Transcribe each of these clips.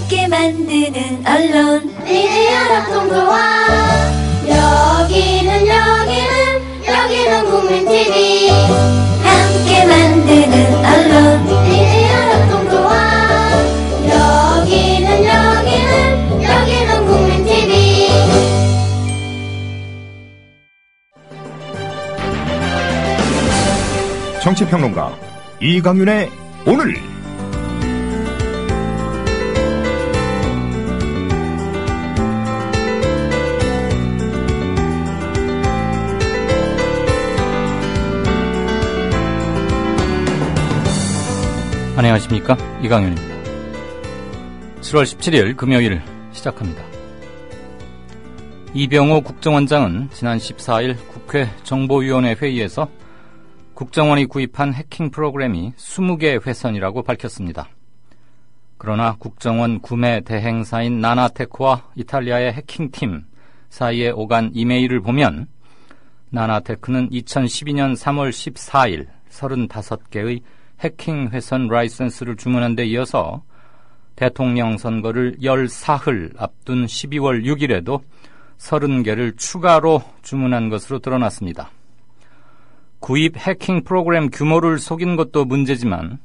함께 만드는 언론 미디어 협동조합. 여기는 국민TV. 함께 만드는 언론 미디어 협동조합. 여기는 국민TV. 정치평론가 이강윤의 오늘. 안녕하십니까, 이강윤입니다. 7월 17일 금요일 시작합니다. 이병호 국정원장은 지난 14일 국회 정보위원회 회의에서 국정원이 구입한 해킹 프로그램이 20개 회선이라고 밝혔습니다. 그러나 국정원 구매 대행사인 나나테크와 이탈리아의 해킹팀 사이에 오간 이메일을 보면 나나테크는 2012년 3월 14일 35개의 해킹 회선 라이선스를 주문한 데 이어서 대통령 선거를 14흘 앞둔 12월 6일에도 30개를 추가로 주문한 것으로 드러났습니다. 구입 해킹 프로그램 규모를 속인 것도 문제지만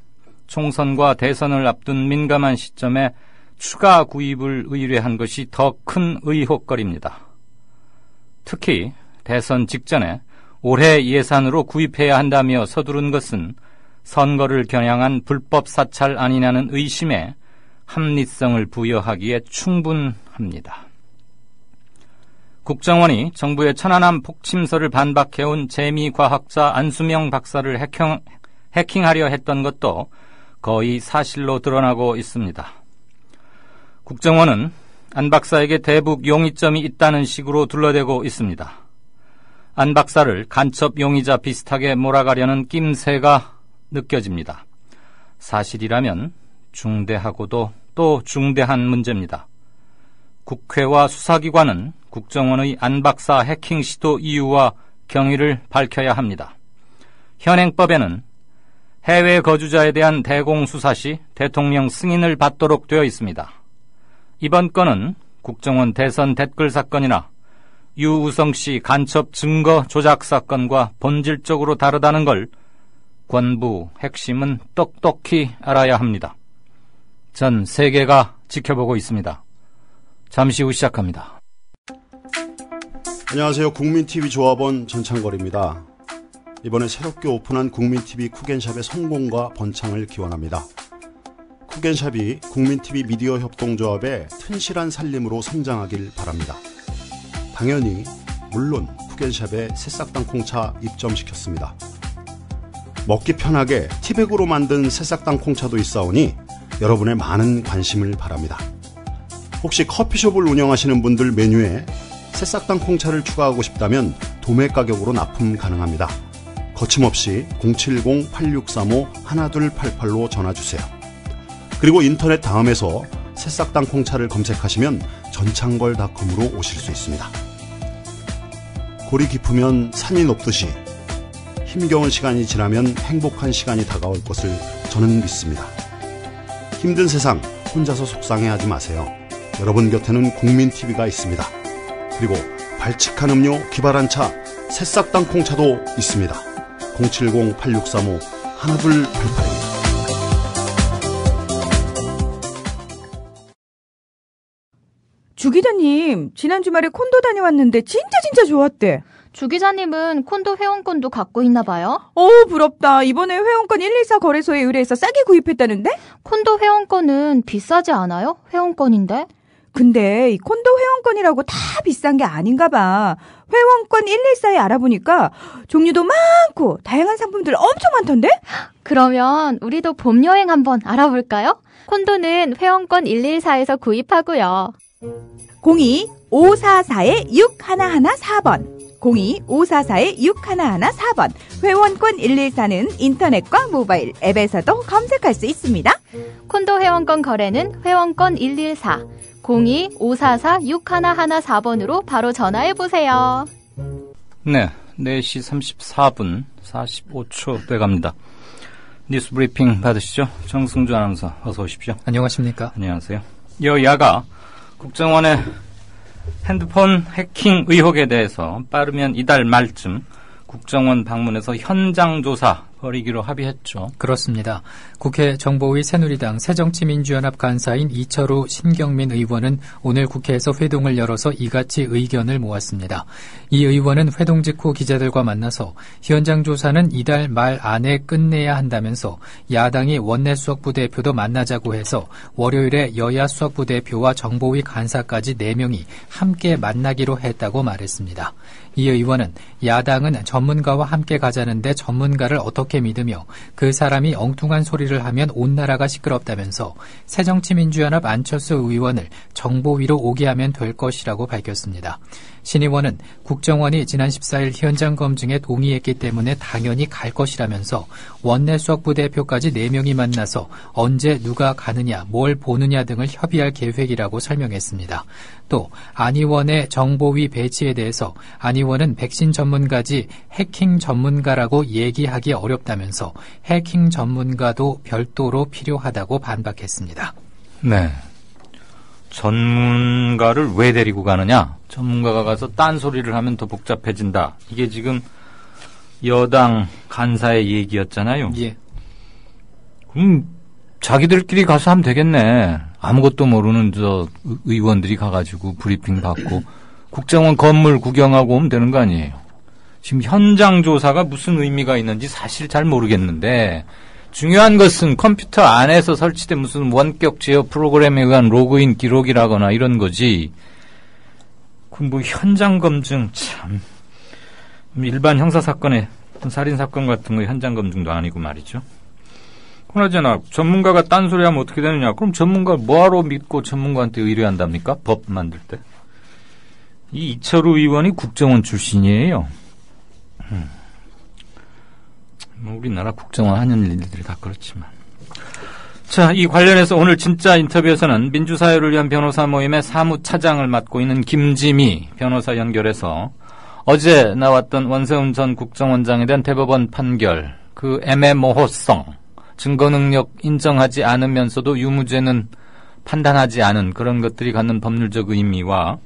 총선과 대선을 앞둔 민감한 시점에 추가 구입을 의뢰한 것이 더 큰 의혹거리입니다. 특히 대선 직전에 올해 예산으로 구입해야 한다며 서두른 것은 선거를 겨냥한 불법 사찰 아니냐는 의심에 합리성을 부여하기에 충분합니다. 국정원이 정부의 천안함 폭침설을 반박해온 재미과학자 안수명 박사를 해킹하려 했던 것도 거의 사실로 드러나고 있습니다. 국정원은 안 박사에게 대북 용의점이 있다는 식으로 둘러대고 있습니다. 안 박사를 간첩 용의자 비슷하게 몰아가려는 낌새가 느껴집니다. 사실이라면 중대하고도 또 중대한 문제입니다. 국회와 수사기관은 국정원의 안 박사 해킹 시도 이유와 경위를 밝혀야 합니다. 현행법에는 해외 거주자에 대한 대공수사 시 대통령 승인을 받도록 되어 있습니다. 이번 건은 국정원 대선 댓글 사건이나 유우성 씨 간첩 증거 조작 사건과 본질적으로 다르다는 걸 권부 핵심은 똑똑히 알아야 합니다. 전 세계가 지켜보고 있습니다. 잠시 후 시작합니다. 안녕하세요. 국민TV 조합원 전창걸입니다. 이번에 새롭게 오픈한 국민TV 쿠겐샵의 성공과 번창을 기원합니다. 쿠겐샵이 국민TV 미디어 협동조합의 튼실한 살림으로 성장하길 바랍니다. 당연히 물론 쿠겐샵에 새싹당 콩차 입점시켰습니다. 먹기 편하게 티백으로 만든 새싹당 콩차도 있사오니 여러분의 많은 관심을 바랍니다. 혹시 커피숍을 운영하시는 분들 메뉴에 새싹당 콩차를 추가하고 싶다면 도매 가격으로 납품 가능합니다. 거침없이 070-8635-1288로 전화주세요. 그리고 인터넷 다음에서 새싹당 콩차를 검색하시면 전창걸닷컴으로 오실 수 있습니다. 골이 깊으면 산이 높듯이 힘겨운 시간이 지나면 행복한 시간이 다가올 것을 저는 믿습니다. 힘든 세상 혼자서 속상해하지 마세요. 여러분 곁에는 국민TV가 있습니다. 그리고 발칙한 음료 기발한 차 새싹당 콩차도 있습니다. 070-8635-1288입니다. 주 기자님, 지난 주말에 콘도 다녀왔는데 진짜 좋았대. 주 기자님은 콘도 회원권도 갖고 있나 봐요? 부럽다. 이번에 회원권 114 거래소에 의뢰해서 싸게 구입했다는데? 콘도 회원권은 비싸지 않아요? 회원권인데? 근데 이 콘도 회원권이라고 다 비싼 게 아닌가 봐. 회원권 114에 알아보니까 종류도 많고 다양한 상품들 엄청 많던데? 그러면 우리도 봄 여행 한번 알아볼까요? 콘도는 회원권 114에서 구입하고요. 02-544-6114번 02-544-6114번 회원권 114는 인터넷과 모바일 앱에서도 검색할 수 있습니다. 콘도 회원권 거래는 회원권 114 02-544-6114번으로 바로 전화해보세요. 네, 4시 34분 45초 돼갑니다. 뉴스 브리핑 받으시죠? 정승주 아나운서 어서 오십시오. 안녕하십니까? 안녕하세요. 여야가 국정원의 핸드폰 해킹 의혹에 대해서 빠르면 이달 말쯤 국정원 방문해서 현장 조사 벌이기로 합의했죠. 그렇습니다. 국회 정보위 새누리당 새정치민주연합 간사인 이철우 신경민 의원은 오늘 국회에서 회동을 열어서 이같이 의견을 모았습니다. 이 의원은 회동 직후 기자들과 만나서 현장 조사는 이달 말 안에 끝내야 한다면서 야당이 원내 수석부 대표도 만나자고 해서 월요일에 여야 수석부 대표와 정보위 간사까지 4명이 함께 만나기로 했다고 말했습니다. 이 의원은 야당은 전문가와 함께 가자는데 전문가를 어떻게 믿으며 그 사람이 엉뚱한 소리를 하면 온 나라가 시끄럽다면서 새정치민주연합 안철수 의원을 정보위로 오게 하면 될 것이라고 밝혔습니다. 신 의원은 국정원이 지난 14일 현장 검증에 동의했기 때문에 당연히 갈 것이라면서 원내 수석부 대표까지 4명이 만나서 언제 누가 가느냐, 뭘 보느냐 등을 협의할 계획이라고 설명했습니다. 또 안 의원의 정보위 배치에 대해서 안 의원은 백신 전문가지 해킹 전문가라고 얘기하기 어렵다면서 해킹 전문가도 별도로 필요하다고 반박했습니다. 네. 전문가를 왜 데리고 가느냐? 전문가가 가서 딴소리를 하면 더 복잡해진다. 이게 지금 여당 간사의 얘기였잖아요. 예. 그럼 자기들끼리 가서 하면 되겠네. 아무것도 모르는 저 의원들이 가가지고 브리핑 받고 국정원 건물 구경하고 오면 되는 거 아니에요. 지금 현장 조사가 무슨 의미가 있는지 사실 잘 모르겠는데 중요한 것은 컴퓨터 안에서 설치된 무슨 원격 제어 프로그램에 의한 로그인 기록이라거나 이런 거지. 그 뭐 현장 검증 참 일반 형사 사건에 살인 사건 같은 거 현장 검증도 아니고 말이죠. 그나저나 전문가가 딴소리하면 어떻게 되느냐? 그럼 전문가 뭐하러 믿고 전문가한테 의뢰한답니까? 법 만들 때. 이 이철우 의원이 국정원 출신이에요. 우리나라 국정원 하는 일들이 다 그렇지만. 자, 이 관련해서 오늘 진짜 인터뷰에서는 민주사회를 위한 변호사 모임의 사무차장을 맡고 있는 김지미 변호사 연결해서 어제 나왔던 원세훈 전 국정원장에 대한 대법원 판결, 그 애매모호성, 증거 능력 인정하지 않으면서도 유무죄는 판단하지 않은 그런 것들이 갖는 법률적 의미와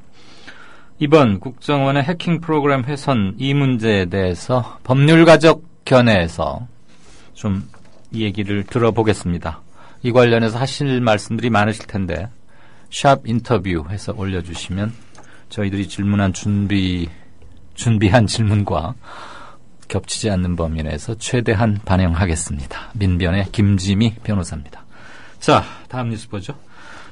이번 국정원의 해킹 프로그램 훼손 이 문제에 대해서 법률가적 견해에서 좀 이 얘기를 들어보겠습니다. 이 관련해서 하실 말씀들이 많으실 텐데 샵 인터뷰 해서 올려주시면 저희들이 질문한 준비한 질문과 겹치지 않는 범위 내에서 최대한 반영하겠습니다. 민변의 김지미 변호사입니다. 자, 다음 뉴스 보죠.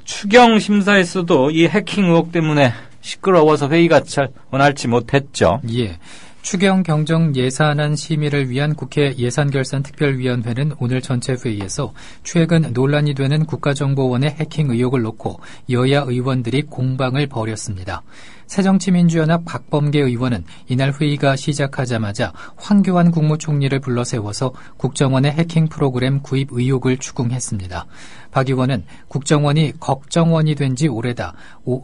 추경 심사에서도 이 해킹 의혹 때문에 시끄러워서 회의가 잘 원활치 못했죠. 예. 추경 경정 예산안 심의를 위한 국회 예산결산특별위원회는 오늘 전체 회의에서 최근 논란이 되는 국가정보원의 해킹 의혹을 놓고 여야 의원들이 공방을 벌였습니다. 새정치민주연합 박범계 의원은 이날 회의가 시작하자마자 황교안 국무총리를 불러 세워서 국정원의 해킹 프로그램 구입 의혹을 추궁했습니다. 박 의원은 국정원이 걱정원이 된 지 오래다.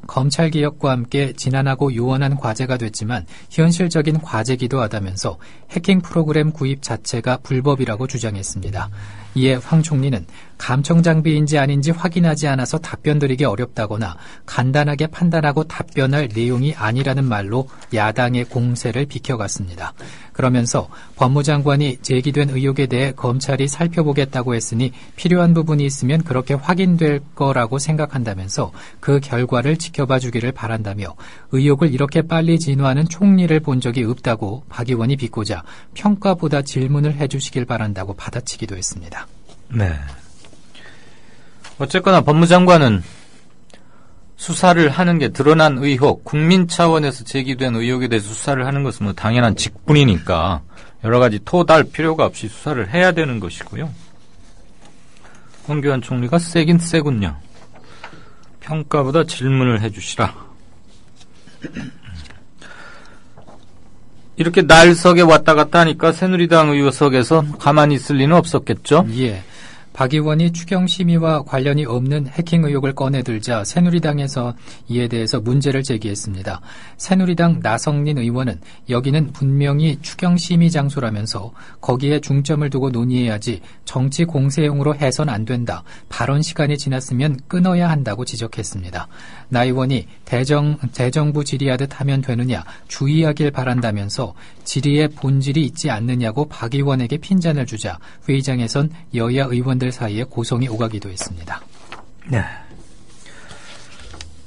검찰개혁과 함께 지난하고 요원한 과제가 됐지만 현실적인 과제기도 하다면서 해킹 프로그램 구입 자체가 불법이라고 주장했습니다. 이에 황 총리는 감청 장비인지 아닌지 확인하지 않아서 답변드리기 어렵다거나 간단하게 판단하고 답변할 내용이 아니라는 말로 야당의 공세를 비켜갔습니다. 그러면서 법무장관이 제기된 의혹에 대해 검찰이 살펴보겠다고 했으니 필요한 부분이 있으면 그렇게 확인될 거라고 생각한다면서 그 결과를 지켜봐 주기를 바란다며 의혹을 이렇게 빨리 진화하는 총리를 본 적이 없다고 박 의원이 비꼬자 평가보다 질문을 해주시길 바란다고 받아치기도 했습니다. 네. 어쨌거나 법무장관은 수사를 하는 게 드러난 의혹, 국민 차원에서 제기된 의혹에 대해서 수사를 하는 것은 뭐 당연한 직분이니까 여러 가지 토달 필요가 없이 수사를 해야 되는 것이고요. 황교안 총리가 세긴 세군요. 평가보다 질문을 해주시라. 이렇게 날석에 왔다 갔다 하니까 새누리당 의석에서 가만히 있을 리는 없었겠죠? 예. 박 의원이 추경 심의와 관련이 없는 해킹 의혹을 꺼내들자 새누리당에서 이에 대해서 문제를 제기했습니다. 새누리당 나성린 의원은 여기는 분명히 추경 심의 장소라면서 거기에 중점을 두고 논의해야지 정치 공세용으로 해선 안 된다. 발언 시간이 지났으면 끊어야 한다고 지적했습니다. 나 의원이 대정부 질의하듯 하면 되느냐 주의하길 바란다면서 질의의 본질이 있지 않느냐고 박 의원에게 핀잔을 주자 회의장에선 여야 의원들 사이에 고성이 오가기도 했습니다. 네.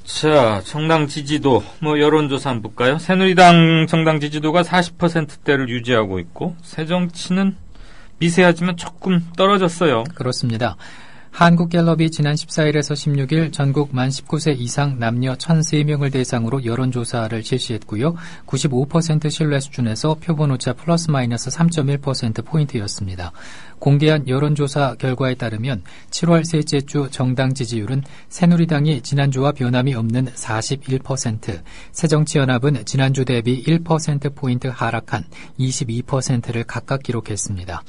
자, 정당 지지도, 여론조사 한번 볼까요? 새누리당 정당 지지도가 40%대를 유지하고 있고, 새정치는 미세하지만 조금 떨어졌어요. 그렇습니다. 한국갤럽이 지난 14일에서 16일 전국 만 19세 이상 남녀 1,003명을 대상으로 여론조사를 실시했고요. 95% 신뢰 수준에서 표본오차 플러스 마이너스 3.1%포인트였습니다. 공개한 여론조사 결과에 따르면 7월 셋째 주 정당 지지율은 새누리당이 지난주와 변함이 없는 41%, 새정치연합은 지난주 대비 1%포인트 하락한 22%를 각각 기록했습니다.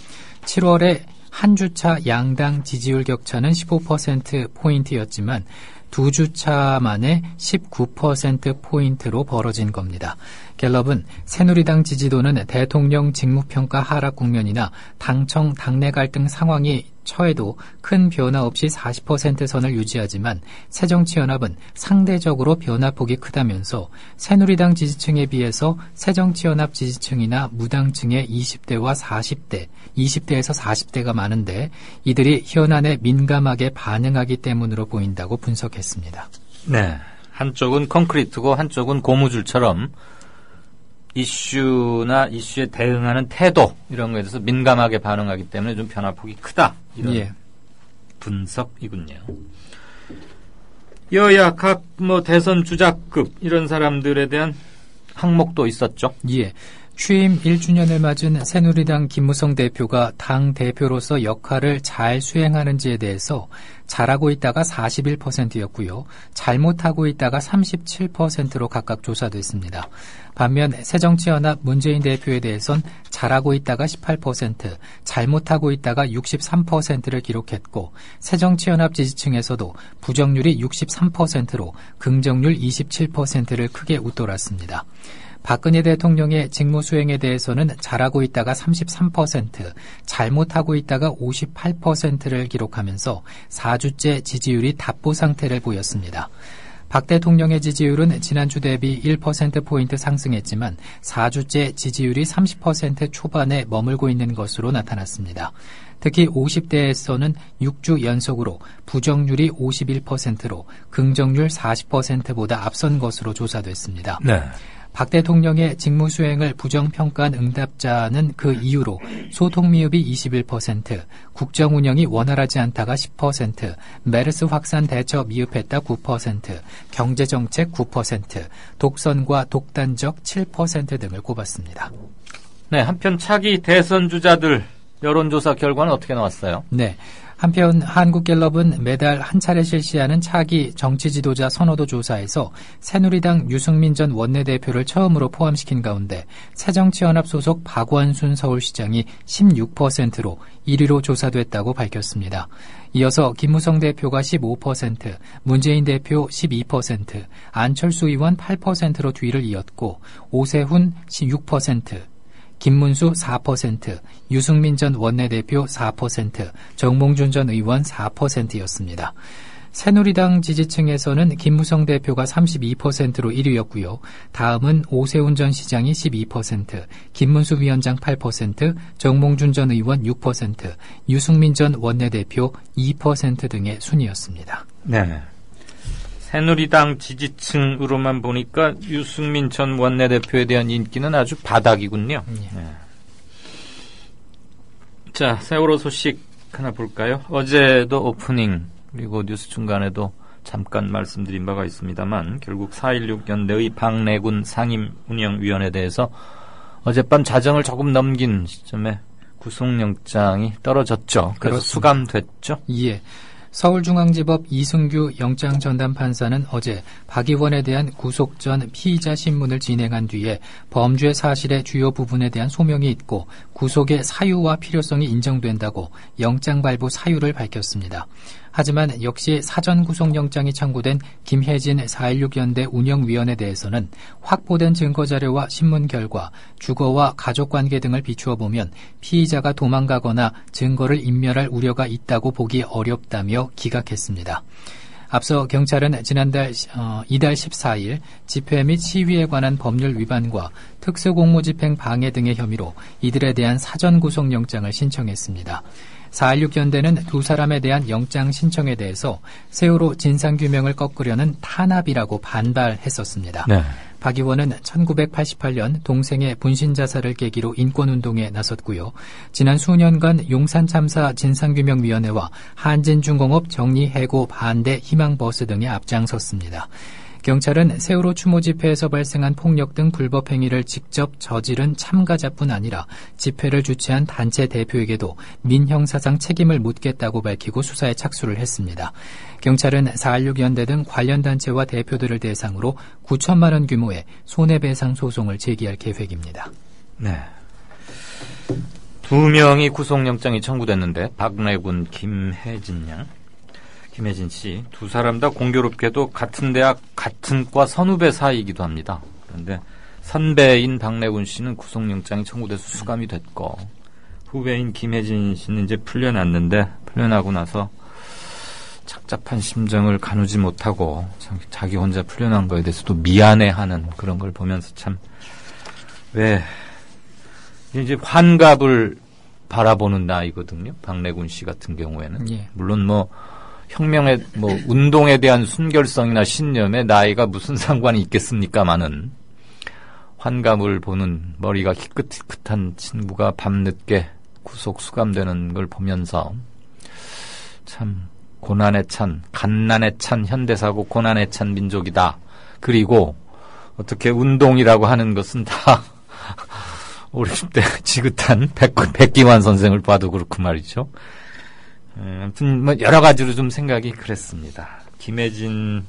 7월에 한 주차 양당 지지율 격차는 15%포인트였지만 두 주차 만에 19%포인트로 벌어진 겁니다. 갤럽은 새누리당 지지도는 대통령 직무평가 하락 국면이나 당청 당내 갈등 상황이 처해도 큰 변화 없이 40% 선을 유지하지만 새정치연합은 상대적으로 변화폭이 크다면서 새누리당 지지층에 비해서 새정치연합 지지층이나 무당층의 20대와 40대, 20대에서 40대가 많은데 이들이 현안에 민감하게 반응하기 때문으로 보인다고 분석했습니다. 네, 한쪽은 콘크리트고 한쪽은 고무줄처럼 이슈나 이슈에 대응하는 태도 이런 거에 대해서 민감하게 반응하기 때문에 좀 변화폭이 크다. 이런 분석이군요. 여야 각 대선 주자급 이런 사람들에 대한 항목도 있었죠. 예. 취임 1주년을 맞은 새누리당 김무성 대표가 당 대표로서 역할을 잘 수행하는지에 대해서 잘하고 있다가 41%였고요. 잘못하고 있다가 37%로 각각 조사됐습니다. 반면 새정치연합 문재인 대표에 대해선 잘하고 있다가 18%, 잘못하고 있다가 63%를 기록했고 새정치연합 지지층에서도 부정률이 63%로 긍정률 27%를 크게 웃돌았습니다. 박근혜 대통령의 직무 수행에 대해서는 잘하고 있다가 33%, 잘못하고 있다가 58%를 기록하면서 4주째 지지율이 답보 상태를 보였습니다. 박 대통령의 지지율은 지난주 대비 1%포인트 상승했지만 4주째 지지율이 30% 초반에 머물고 있는 것으로 나타났습니다. 특히 50대에서는 6주 연속으로 부정률이 51%로 긍정률 40%보다 앞선 것으로 조사됐습니다. 네. 박 대통령의 직무 수행을 부정평가한 응답자는 그 이유로 소통 미흡이 21%, 국정 운영이 원활하지 않다가 10%, 메르스 확산 대처 미흡했다 9%, 경제정책 9%, 독선과 독단적 7% 등을 꼽았습니다. 네, 한편 차기 대선 주자들 여론조사 결과는 어떻게 나왔어요? 네. 한편 한국갤럽은 매달 한 차례 실시하는 차기 정치 지도자 선호도 조사에서 새누리당 유승민 전 원내대표를 처음으로 포함시킨 가운데 새정치연합 소속 박원순 서울시장이 16%로 1위로 조사됐다고 밝혔습니다. 이어서 김무성 대표가 15%, 문재인 대표 12%, 안철수 의원 8%로 뒤를 이었고 오세훈 6%, 김문수 4%, 유승민 전 원내대표 4%, 정몽준 전 의원 4%였습니다. 새누리당 지지층에서는 김무성 대표가 32%로 1위였고요. 다음은 오세훈 전 시장이 12%, 김문수 위원장 8%, 정몽준 전 의원 6%, 유승민 전 원내대표 2% 등의 순이었습니다. 네. 새누리당 지지층으로만 보니까 유승민 전 원내대표에 대한 인기는 아주 바닥이군요. 네. 자, 세월호 소식 하나 볼까요? 어제도 오프닝 그리고 뉴스 중간에도 잠깐 말씀드린 바가 있습니다만 결국 4.16 연대의 박래군 상임운영위원회에 대해서 어젯밤 자정을 조금 넘긴 시점에 구속영장이 떨어졌죠. 그래서 수감됐죠? 예. 서울중앙지법 이승규 영장전담판사는 어제 박 의원에 대한 구속 전 피의자 신문을 진행한 뒤에 범죄 사실의 주요 부분에 대한 소명이 있고 구속의 사유와 필요성이 인정된다고 영장 발부 사유를 밝혔습니다. 하지만 역시 사전 구속영장이 청구된 김혜진 4.16 연대 운영위원에 대해서는 확보된 증거자료와 신문 결과, 주거와 가족관계 등을 비추어 보면 피의자가 도망가거나 증거를 인멸할 우려가 있다고 보기 어렵다며 기각했습니다. 앞서 경찰은 지난달 이달 14일 집회 및 시위에 관한 법률 위반과 특수공무집행 방해 등의 혐의로 이들에 대한 사전 구속영장을 신청했습니다. 4.16 연대는 두 사람에 대한 영장 신청에 대해서 세월호 진상규명을 꺾으려는 탄압이라고 반발했었습니다. 네. 박 의원은 1988년 동생의 분신자살을 계기로 인권운동에 나섰고요. 지난 수년간 용산참사 진상규명위원회와 한진중공업 정리해고 반대 희망버스 등에 앞장섰습니다. 경찰은 세월호 추모 집회에서 발생한 폭력 등 불법 행위를 직접 저지른 참가자뿐 아니라 집회를 주최한 단체 대표에게도 민형사상 책임을 묻겠다고 밝히고 수사에 착수를 했습니다. 경찰은 4.16 연대 등 관련 단체와 대표들을 대상으로 9천만 원 규모의 손해배상 소송을 제기할 계획입니다. 네. 2명이 구속영장이 청구됐는데 박래군, 김혜진 씨 두 사람 다 공교롭게도 같은 대학 같은 과 선후배 사이이기도 합니다. 그런데 선배인 박래군 씨는 구속영장이 청구돼서 수감이 됐고 후배인 김혜진 씨는 이제 풀려났는데 풀려나고 나서 착잡한 심정을 가누지 못하고 자기 혼자 풀려난 거에 대해서도 미안해하는 그런 걸 보면서 참 왜 이제 환갑을 바라보는 나이거든요. 박래군 씨 같은 경우에는 물론 혁명의 운동에 대한 순결성이나 신념에 나이가 무슨 상관이 있겠습니까마는 환갑을 보는 머리가 희끗희끗한 친구가 밤늦게 구속 수감되는 걸 보면서 참 고난에 찬, 갓난에 찬 현대사고 고난에 찬 민족이다. 그리고 어떻게 운동이라고 하는 것은 다 50대 지긋한 백기환 선생을 봐도 그렇고 말이죠. 아무튼 여러 가지로 좀 생각이 그랬습니다. 김혜진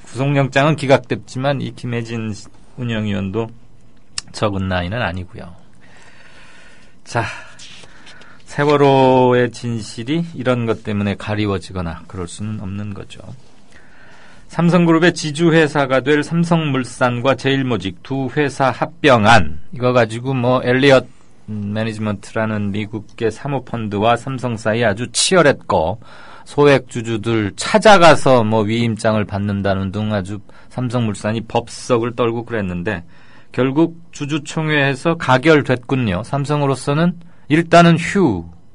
구속영장은 기각됐지만 이 김혜진 운영위원도 적은 나이는 아니고요. 자, 세월호의 진실이 이런 것 때문에 가리워지거나 그럴 수는 없는 거죠. 삼성그룹의 지주회사가 될 삼성물산과 제일모직 두 회사 합병안, 이거 가지고 엘리엇 매니지먼트라는 미국계 사모펀드와 삼성 사이 아주 치열했고 소액주주들 찾아가서 위임장을 받는다는 등 아주 삼성물산이 법석을 떨고 그랬는데 결국 주주총회에서 가결됐군요. 삼성으로서는 일단은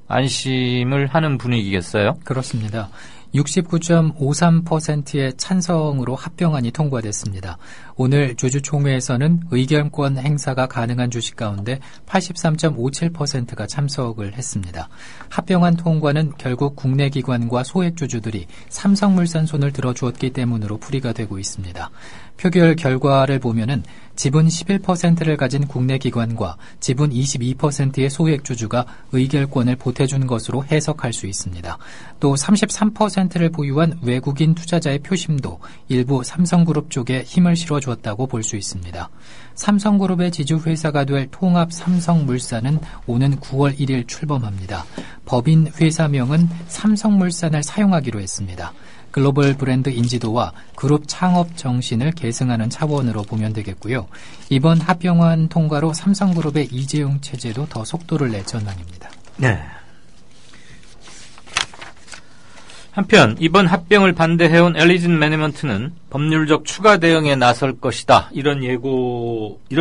안심을 하는 분위기겠어요? 그렇습니다. 69.53%의 찬성으로 합병안이 통과됐습니다. 오늘 주주총회에서는 의결권 행사가 가능한 주식 가운데 83.57%가 참석을 했습니다. 합병안 통과는 결국 국내 기관과 소액주주들이 삼성물산 손을 들어주었기 때문으로 풀이가 되고 있습니다. 표결 결과를 보면은 지분 11%를 가진 국내 기관과 지분 22%의 소액주주가 의결권을 보태준 것으로 해석할 수 있습니다. 또 33%를 보유한 외국인 투자자의 표심도 일부 삼성그룹 쪽에 힘을 실어주었다고 볼 수 있습니다. 삼성그룹의 지주회사가 될 통합 삼성물산은 오는 9월 1일 출범합니다. 법인 회사명은 삼성물산을 사용하기로 했습니다. 글로벌 브랜드 인지도와 그룹 창업 정신을 계승하는 차원으로 보면 되겠고요. 이번 합병안 통과로 삼성그룹의 이재용 체제도 더 속도를 낼 전망입니다. 네. 한편 이번 합병을 반대해온 엘리진 매니지먼트는 법률적 추가 대응에 나설 것이다. 이런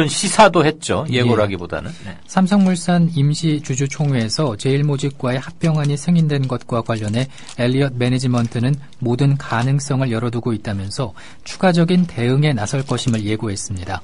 시사도 했죠. 예고라기보다는. 네. 삼성물산 임시 주주총회에서 제일모직과의 합병안이 승인된 것과 관련해 엘리엇 매니지먼트는 모든 가능성을 열어두고 있다면서 추가적인 대응에 나설 것임을 예고했습니다.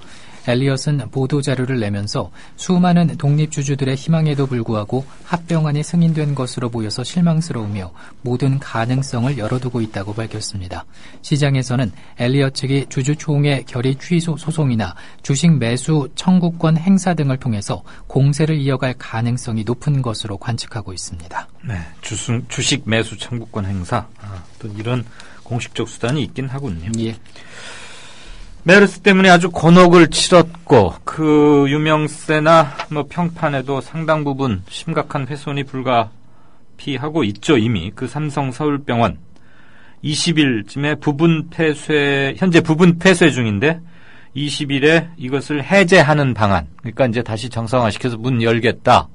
엘리엇은 보도자료를 내면서 수많은 독립주주들의 희망에도 불구하고 합병안이 승인된 것으로 보여서 실망스러우며 모든 가능성을 열어두고 있다고 밝혔습니다. 시장에서는 엘리엇 측이 주주총회 결의 취소 소송이나 주식 매수 청구권 행사 등을 통해서 공세를 이어갈 가능성이 높은 것으로 관측하고 있습니다. 네, 주식 매수 청구권 행사. 또 이런 공식적 수단이 있긴 하군요. 예. 메르스 때문에 아주 곤혹을 치렀고 그 유명세나 평판에도 상당 부분 심각한 훼손이 불가피하고 있죠. 이미 그 삼성 서울병원 20일쯤에 현재 부분 폐쇄 중인데 20일에 이것을 해제하는 방안, 그러니까 이제 다시 정상화시켜서 문 열겠다.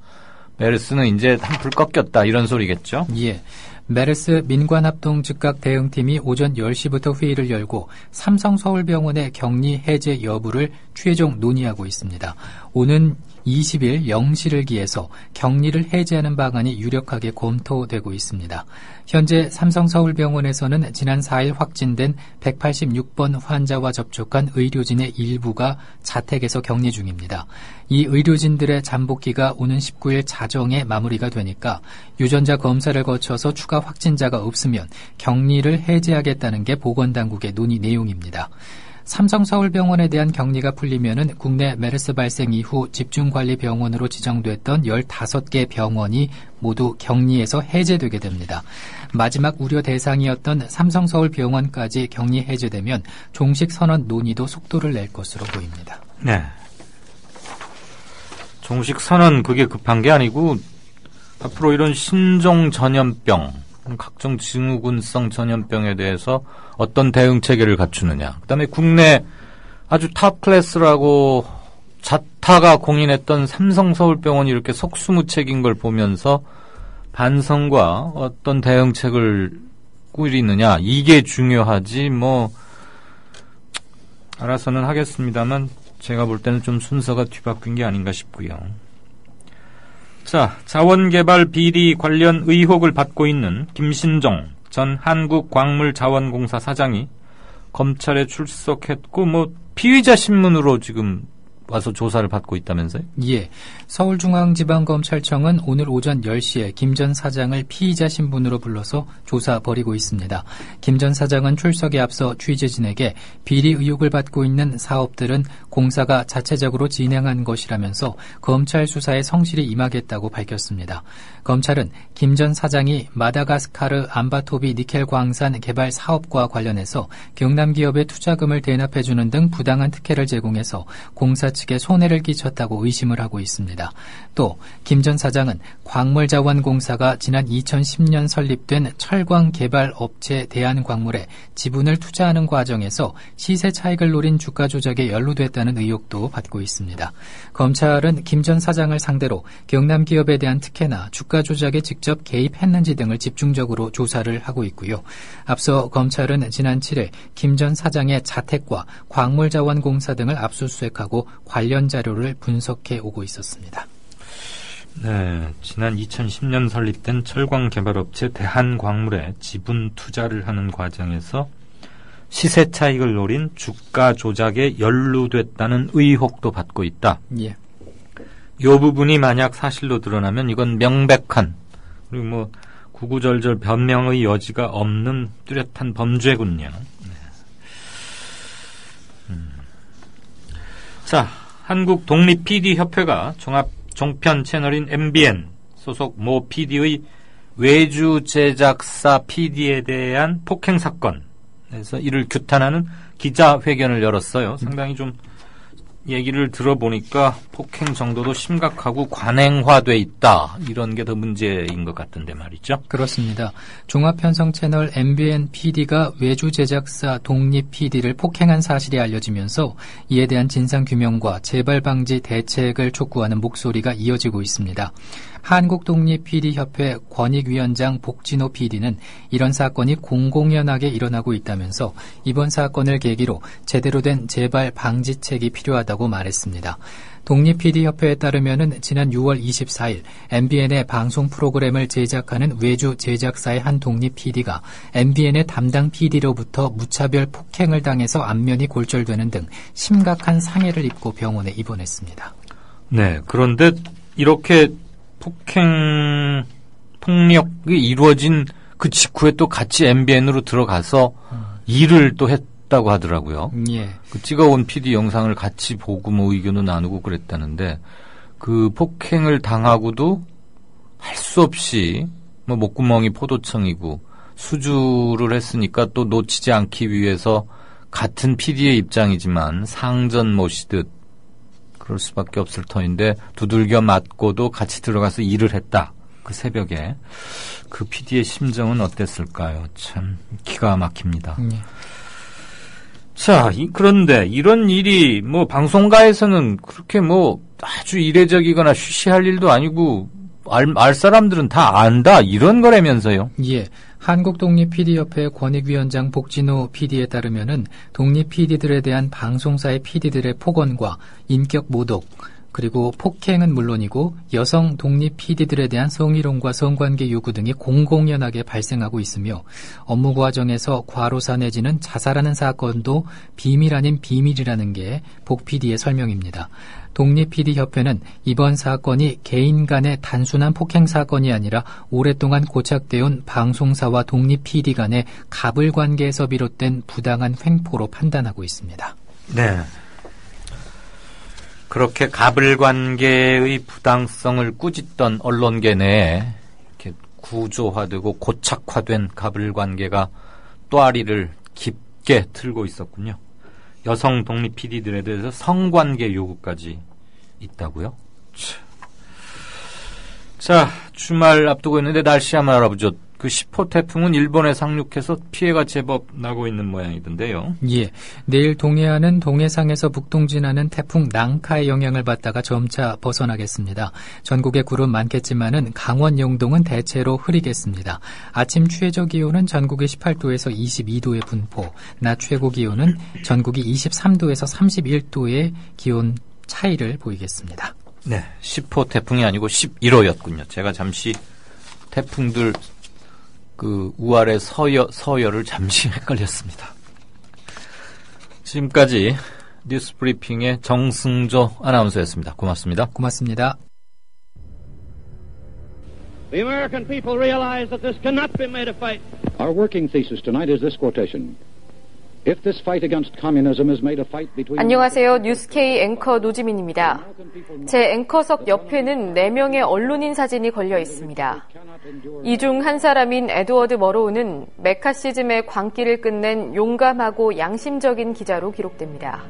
메르스는 이제 한풀 꺾였다 이런 소리겠죠. 예. 메르스 민관합동 즉각 대응팀이 오전 10시부터 회의를 열고 삼성 서울병원의 격리 해제 여부를 최종 논의하고 있습니다. 오는 20일 0시를 기해서 격리를 해제하는 방안이 유력하게 검토되고 있습니다. 현재 삼성 서울병원에서는 지난 4일 확진된 186번 환자와 접촉한 의료진의 일부가 자택에서 격리 중입니다. 이 의료진들의 잠복기가 오는 19일 자정에 마무리가 되니까 유전자 검사를 거쳐서 추가 확진자가 없으면 격리를 해제하겠다는 게 보건당국의 논의 내용입니다. 삼성 서울병원에 대한 격리가 풀리면은 국내 메르스 발생 이후 집중관리병원으로 지정됐던 15개 병원이 모두 격리에서 해제되게 됩니다. 마지막 우려 대상이었던 삼성 서울병원까지 격리 해제되면 종식 선언 논의도 속도를 낼 것으로 보입니다. 네. 종식 선언 그게 급한 게 아니고 앞으로 이런 신종 전염병, 각종 증후군성 전염병에 대해서 어떤 대응 체계를 갖추느냐. 그다음에 국내 아주 탑 클래스라고 자타가 공인했던 삼성 서울병원이 이렇게 속수무책인 걸 보면서 반성과 어떤 대응책을 꾸리느냐. 이게 중요하지 알아서는 하겠습니다만 제가 볼 때는 좀 순서가 뒤바뀐 게 아닌가 싶고요. 자, 자원개발 비리 관련 의혹을 받고 있는 김신종 전 한국광물자원공사 사장이 검찰에 출석했고 피의자 신문으로 지금 와서 조사를 받고 있다면서요? 예. 서울중앙지방검찰청은 오늘 오전 10시에 김 전 사장을 피의자 신분으로 불러서 조사 벌이고 있습니다. 김 전 사장은 출석에 앞서 취재진에게 비리 의혹을 받고 있는 사업들은 공사가 자체적으로 진행한 것이라면서 검찰 수사에 성실히 임하겠다고 밝혔습니다. 검찰은 김 전 사장이 마다가스카르 암바토비 니켈 광산 개발 사업과 관련해서 경남 기업에 투자금을 대납해주는 등 부당한 특혜를 제공해서 공사 측에 손해를 끼쳤다고 의심을 하고 있습니다. 또 김 전 사장은 광물자원공사가 지난 2010년 설립된 철광개발업체 대한광물에 지분을 투자하는 과정에서 시세 차익을 노린 주가 조작에 연루됐다는 의혹도 받고 있습니다. 검찰은 김 전 사장을 상대로 경남 기업에 대한 특혜나 주가 조작에 직접 개입했는지 등을 집중적으로 조사를 하고 있고요. 앞서 검찰은 지난 7일 김 전 사장의 자택과 광물자원공사 등을 압수수색하고 관련 자료를 분석해 오고 있었습니다. 네, 지난 2010년 설립된 철광개발업체 대한광물에 지분 투자를 하는 과정에서 시세 차익을 노린 주가 조작에 연루됐다는 의혹도 받고 있다. 예. 이 부분이 만약 사실로 드러나면 이건 명백한 그리고 구구절절 변명의 여지가 없는 뚜렷한 범죄군요. 네. 자, 한국 독립 PD협회가 종합 종편 채널인 MBN 소속 모 PD의 외주 제작사 PD에 대한 폭행 사건에서 이를 규탄하는 기자회견을 열었어요. 상당히 좀 얘기를 들어보니까 폭행 정도도 심각하고 관행화돼 있다. 이런 게 더 문제인 것 같은데 말이죠. 그렇습니다. 종합편성 채널 MBN PD가 외주 제작사 독립 PD를 폭행한 사실이 알려지면서 이에 대한 진상규명과 재발 방지 대책을 촉구하는 목소리가 이어지고 있습니다. 한국독립PD협회 권익위원장 복진호 PD는 이런 사건이 공공연하게 일어나고 있다면서 이번 사건을 계기로 제대로 된 재발 방지책이 필요하다. 있다고 말했습니다. 독립PD협회에 따르면 지난 6월 24일 MBN의 방송 프로그램을 제작하는 외주 제작사의 한 독립PD가 MBN의 담당 PD로부터 무차별 폭행을 당해서 안면이 골절되는 등 심각한 상해를 입고 병원에 입원했습니다. 네, 그런데 이렇게 폭력이 이루어진 그 직후에 또 같이 MBN으로 들어가서 일을 또 했다고 하더라고요. 예. 그 찍어온 PD 영상을 같이 보고 뭐 의견도 나누고 그랬다는데 그 폭행을 당하고도 할 수 없이 뭐 목구멍이 포도청이고 수주를 했으니까 또 놓치지 않기 위해서 같은 PD의 입장이지만 상전 모시듯 그럴 수밖에 없을 터인데 두들겨 맞고도 같이 들어가서 일을 했다. 그 새벽에 그 PD의 심정은 어땠을까요? 참 기가 막힙니다. 자, 그런데 이런 일이 뭐 방송가에서는 그렇게 뭐 아주 이례적이거나 쉬쉬할 일도 아니고 알 사람들은 다 안다 이런 거라면서요. 예. 한국독립PD협회 권익위원장 복진호 PD에 따르면은 독립 PD들에 대한 방송사의 PD들의 폭언과 인격 모독 그리고 폭행은 물론이고 여성 독립 PD들에 대한 성희롱과 성관계 요구 등이 공공연하게 발생하고 있으며 업무 과정에서 과로사 내지는 자살하는 사건도 비밀 아닌 비밀이라는 게 복 PD의 설명입니다. 독립 PD협회는 이번 사건이 개인 간의 단순한 폭행 사건이 아니라 오랫동안 고착되어온 방송사와 독립 PD 간의 갑을 관계에서 비롯된 부당한 횡포로 판단하고 있습니다. 네. 그렇게 갑을 관계의 부당성을 꾸짖던 언론계 내에 이렇게 구조화되고 고착화된 갑을 관계가 또아리를 깊게 틀고 있었군요. 여성 독립 PD들에 대해서 성관계 요구까지 있다고요? 자, 주말 앞두고 있는데 날씨 한번 알아보죠. 그 10호 태풍은 일본에 상륙해서 피해가 제법 나고 있는 모양이던데요. 예, 내일 동해안은 동해상에서 북동진하는 태풍 낭카의 영향을 받다가 점차 벗어나겠습니다. 전국에 구름 많겠지만은 강원 영동은 대체로 흐리겠습니다. 아침 최저 기온은 전국이 18도에서 22도의 분포, 낮 최고 기온은 전국이 23도에서 31도의 기온 차이를 보이겠습니다. 네, 10호 태풍이 아니고 11호였군요. 제가 잠시 태풍들 그 우아래 서열을 잠시 헷갈렸습니다. 지금까지 뉴스 브리핑의 정승조 아나운서였습니다. 고맙습니다. 고맙습니다. The American people realize that this cannot be made a fight. Our working thesis tonight is this quotation. If this fight against communism is made a fight between... 안녕하세요. 뉴스K 앵커 노지민입니다. 제 앵커석 옆에는 4명의 언론인 사진이 걸려 있습니다. 이 중 한 사람인 에드워드 머로우는 메카시즘의 광기를 끝낸 용감하고 양심적인 기자로 기록됩니다.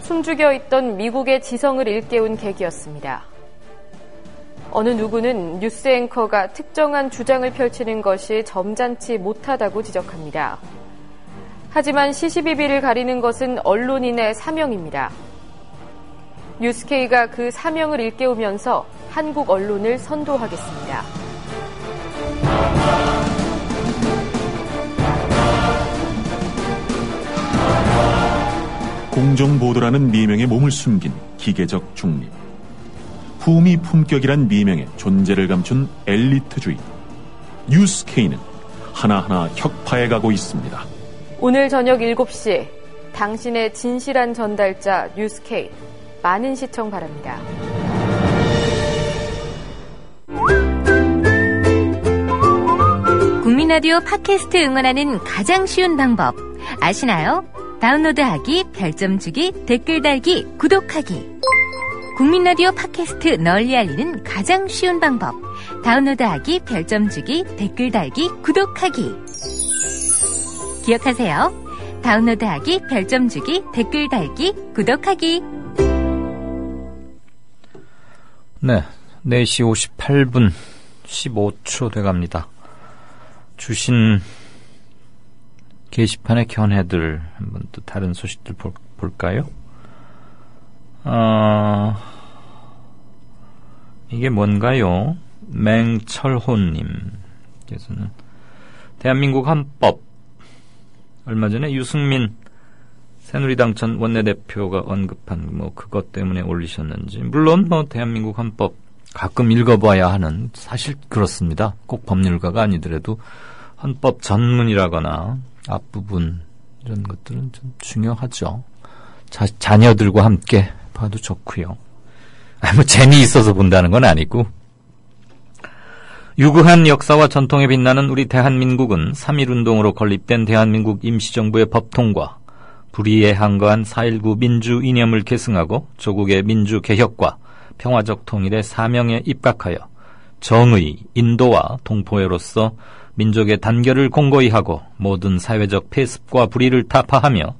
숨죽여 있던 미국의 지성을 일깨운 계기였습니다. 어느 누구는 뉴스 앵커가 특정한 주장을 펼치는 것이 점잖지 못하다고 지적합니다. 하지만 시시비비를 가리는 것은 언론인의 사명입니다. 뉴스K가 그 사명을 일깨우면서 한국 언론을 선도하겠습니다. 공정보도라는 미명에 몸을 숨긴 기계적 중립. 품위 품격이란 미명에 존재를 감춘 엘리트주의. 뉴스K는 하나하나 혁파해가고 있습니다. 오늘 저녁 7시 당신의 진실한 전달자 뉴스K 많은 시청 바랍니다. 국민라디오 팟캐스트 응원하는 가장 쉬운 방법 아시나요? 다운로드하기, 별점 주기, 댓글 달기, 구독하기. 국민라디오 팟캐스트 널리 알리는 가장 쉬운 방법 다운로드하기, 별점 주기, 댓글 달기, 구독하기. 기억하세요. 다운로드하기, 별점 주기, 댓글 달기, 구독하기. 네, 4시 58분 15초 돼갑니다. 주신 게시판의 견해들 한번 또 다른 소식들 볼까요? 이게 뭔가요? 맹철호님께서는 대한민국 헌법 얼마 전에 유승민 새누리당 전 원내대표가 언급한 뭐 그것 때문에 올리셨는지. 물론 뭐 대한민국 헌법 가끔 읽어봐야 하는, 사실 그렇습니다. 꼭 법률가가 아니더라도 헌법 전문이라거나 앞부분 이런 것들은 좀 중요하죠. 자녀들과 함께 봐도 좋고요. 뭐 재미있어서 본다는 건 아니고. 유구한 역사와 전통에 빛나는 우리 대한민국은 3.1운동으로 건립된 대한민국 임시정부의 법통과 불의에 항거한 4.19 민주 이념을 계승하고 조국의 민주개혁과 평화적 통일의 사명에 입각하여 정의, 인도와 동포애로서 민족의 단결을 공고히 하고 모든 사회적 폐습과 불의를 타파하며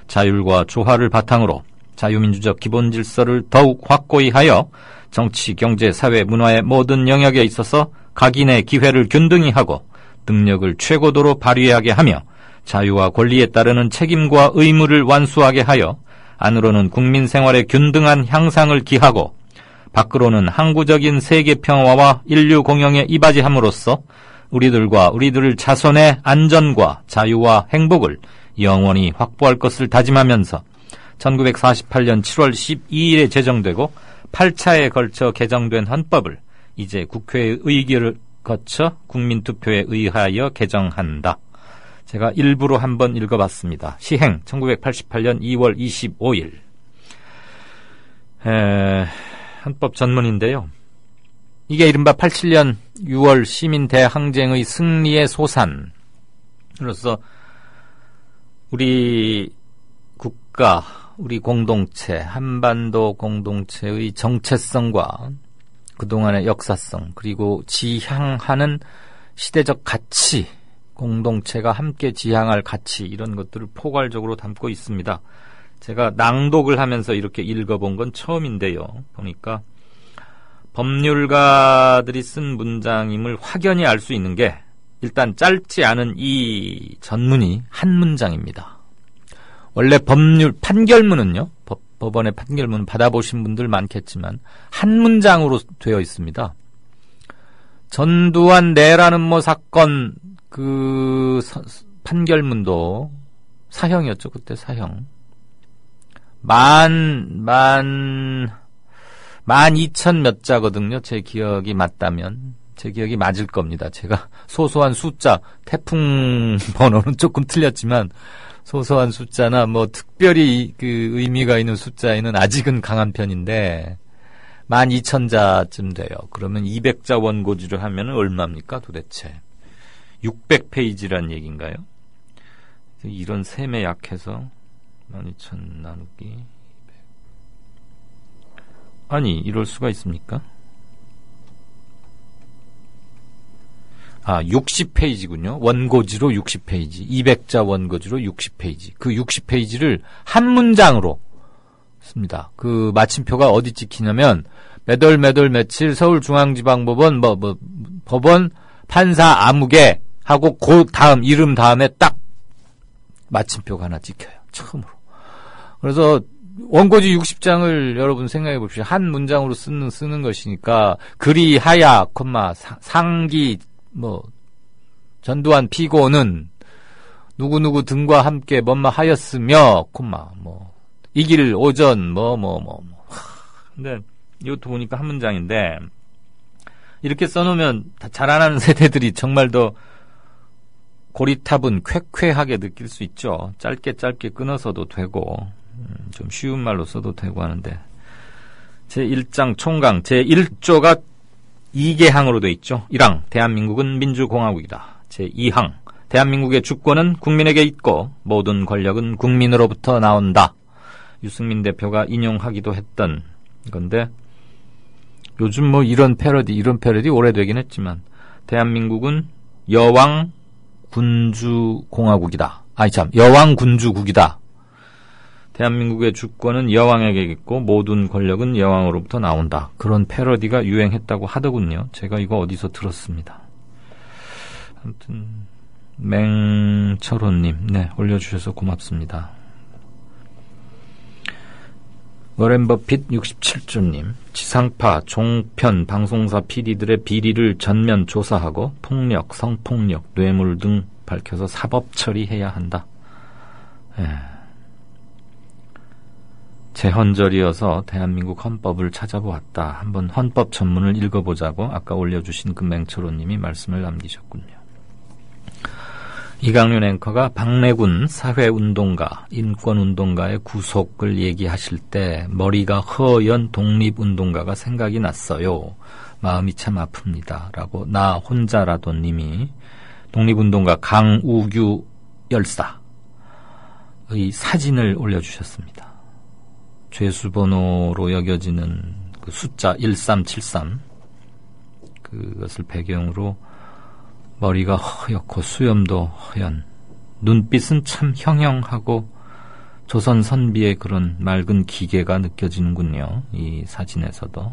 자율과 조화를 바탕으로 자유민주적 기본 질서를 더욱 확고히 하여 정치, 경제, 사회, 문화의 모든 영역에 있어서 각인의 기회를 균등히 하고 능력을 최고도로 발휘하게 하며 자유와 권리에 따르는 책임과 의무를 완수하게 하여 안으로는 국민 생활의 균등한 향상을 기하고 밖으로는 항구적인 세계 평화와 인류 공영에 이바지함으로써 우리들과 우리들 자손의 안전과 자유와 행복을 영원히 확보할 것을 다짐하면서 1948년 7월 12일에 제정되고 8차에 걸쳐 개정된 헌법을 이제 국회의 의결을 거쳐 국민투표에 의하여 개정한다. 제가 일부러 한번 읽어봤습니다. 시행 1988년 2월 25일. 헌법 전문인데요. 이게 이른바 87년 6월 시민대항쟁의 승리의 소산으로서 우리 국가, 우리 공동체, 한반도 공동체의 정체성과 그동안의 역사성, 그리고 지향하는 시대적 가치, 공동체가 함께 지향할 가치, 이런 것들을 포괄적으로 담고 있습니다. 제가 낭독을 하면서 이렇게 읽어본 건 처음인데요. 보니까 법률가들이 쓴 문장임을 확연히 알 수 있는 게 일단 짧지 않은 이 전문이 한 문장입니다. 원래 법률 판결문은요, 법원의 판결문 받아보신 분들 많겠지만 한 문장으로 되어 있습니다. 전두환 내라는 뭐 사건 그 판결문도 사형이었죠. 그때 사형. 12,000 몇 자거든요. 제 기억이 맞다면. 제 기억이 맞을 겁니다. 제가 소소한 숫자, 태풍 번호는 조금 틀렸지만 소소한 숫자나 뭐 특별히 그 의미가 있는 숫자에는 아직은 강한 편인데 12,000자쯤 돼요. 그러면 200자 원고지를 하면 얼마입니까 도대체? 600페이지란 얘기인가요? 이런 셈에 약해서 12,000 나누기 200. 아니, 이럴 수가 있습니까? 60페이지군요. 원고지로 60페이지. 200자 원고지로 60페이지. 그 60페이지를 한 문장으로 씁니다. 그 마침표가 어디 찍히냐면 몇월 며칠 서울중앙지방법원 법원 판사 아무개 하고 그 다음 이름 다음에 딱 마침표가 하나 찍혀요. 처음으로. 그래서 원고지 60장을 여러분 생각해 봅시다. 한 문장으로 쓰는 것이니까 그리하야, 상기, 전두환 피고는 누구 등과 함께 하였으며, 이길 오전, 근데 이것도 보니까 한 문장인데, 이렇게 써놓으면 자라나는 세대들이 정말 더 고리탑은 쾌쾌하게 느낄 수 있죠. 짧게 끊어서도 되고, 좀 쉬운 말로 써도 되고 하는데, 제1장 총강, 제1조가 2개항으로 되어 있죠. 1항, 대한민국은 민주공화국이다. 제2항, 대한민국의 주권은 국민에게 있고 모든 권력은 국민으로부터 나온다. 유승민 대표가 인용하기도 했던 건데, 요즘 이런 패러디 오래되긴 했지만, 대한민국은 여왕 군주공화국이다. 여왕 군주국이다. 대한민국의 주권은 여왕에게 있고 모든 권력은 여왕으로부터 나온다. 그런 패러디가 유행했다고 하더군요. 제가 이거 어디서 들었습니다. 아무튼 맹철호님, 올려주셔서 고맙습니다. 워렌 버핏 67조님, 지상파, 종편, 방송사 PD들의 비리를 전면 조사하고 폭력, 성폭력, 뇌물 등 밝혀서 사법 처리해야 한다. 제헌절이어서 대한민국 헌법을 찾아보았다. 한번 헌법 전문을 읽어보자고 아까 올려주신 금맹철호님이 말씀을 남기셨군요. 이강윤 앵커가 박래군 사회운동가, 인권운동가의 구속을 얘기하실 때 머리가 허연 독립운동가가 생각이 났어요. 마음이 참 아픕니다. 라고 나 혼자라도 님이 독립운동가 강우규 열사의 사진을 올려주셨습니다. 죄수번호로 여겨지는 그 숫자 1373 그것을 배경으로 머리가 허옇고 수염도 허연, 눈빛은 참 형형하고 조선 선비의 그런 맑은 기계가 느껴지는군요. 이 사진에서도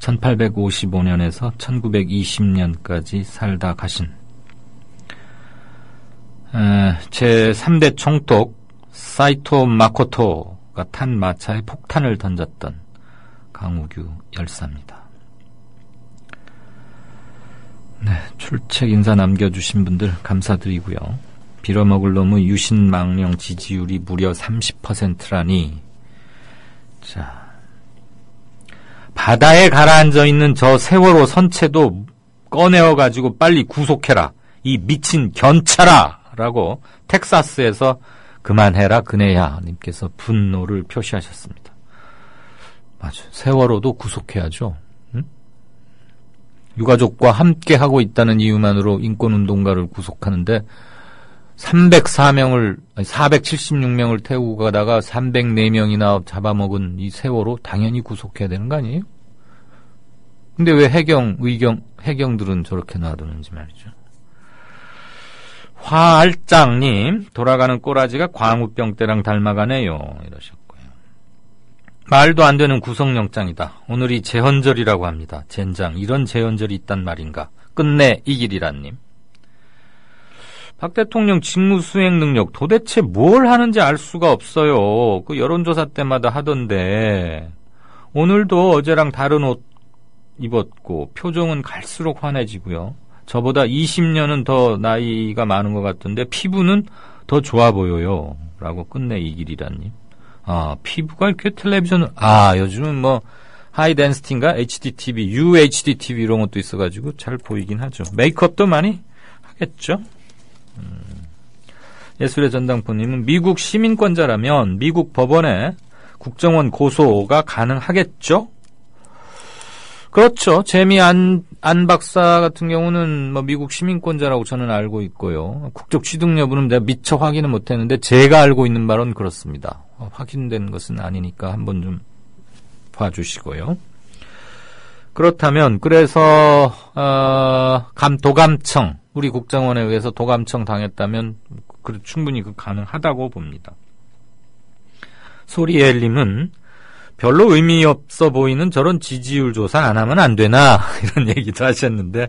1855년에서 1920년까지 살다 가신 제3대 총독 사이토 마코토가 탄 마차에 폭탄을 던졌던 강우규 열사입니다. 네, 출첵 인사 남겨주신 분들 감사드리고요. 빌어먹을 놈의 유신망령 지지율이 무려 30%라니. 자, 바다에 가라앉아 있는 저 세월호 선체도 꺼내어가지고 빨리 구속해라. 이 미친 견차라! 라고 텍사스에서 그만해라 그네야 님께서 분노를 표시하셨습니다. 맞아요. 세월호도 구속해야죠. 유가족과 함께 하고 있다는 이유만으로 인권운동가를 구속하는데 476명을 태우고 가다가 304명이나 잡아먹은 이 세월호 당연히 구속해야 되는 거 아니에요? 근데 왜 해경들은 저렇게 놔두는지 말이죠. 화알짱님, 돌아가는 꼬라지가 광우병 때랑 닮아가네요. 이러셨고요. 말도 안 되는 구속영장이다. 오늘이 제헌절이라고 합니다. 젠장, 이런 제헌절이 있단 말인가. 끝내 이길이라님. 박 대통령 직무 수행 능력 도대체 뭘 하는지 알 수가 없어요. 그 여론조사 때마다 하던데 오늘도 어제랑 다른 옷 입었고 표정은 갈수록 환해지고요. 저보다 20년은 더 나이가 많은 것 같은데 피부는 더 좋아 보여요. 라고 끝내 이길이라님. 아, 피부가 이렇게 텔레비전, 요즘은 뭐, 하이덴시티인가? HDTV, UHDTV 이런 것도 있어가지고 잘 보이긴 하죠. 메이크업도 많이 하겠죠? 예술의 전당포님은 미국 시민권자라면 미국 법원에 국정원 고소가 가능하겠죠? 그렇죠. 재미 안 박사 같은 경우는 뭐 미국 시민권자라고 저는 알고 있고요. 국적 취득 여부는 내가 미처 확인은 못했는데 제가 알고 있는 바로는 그렇습니다. 확인된 것은 아니니까 한번 좀 봐주시고요. 그렇다면 그래서 도감청 우리 국정원에 의해서 도감청 당했다면 충분히 가능하다고 봅니다. 소리엘님은 별로 의미 없어 보이는 저런 지지율 조사 안 하면 안 되나 이런 얘기도 하셨는데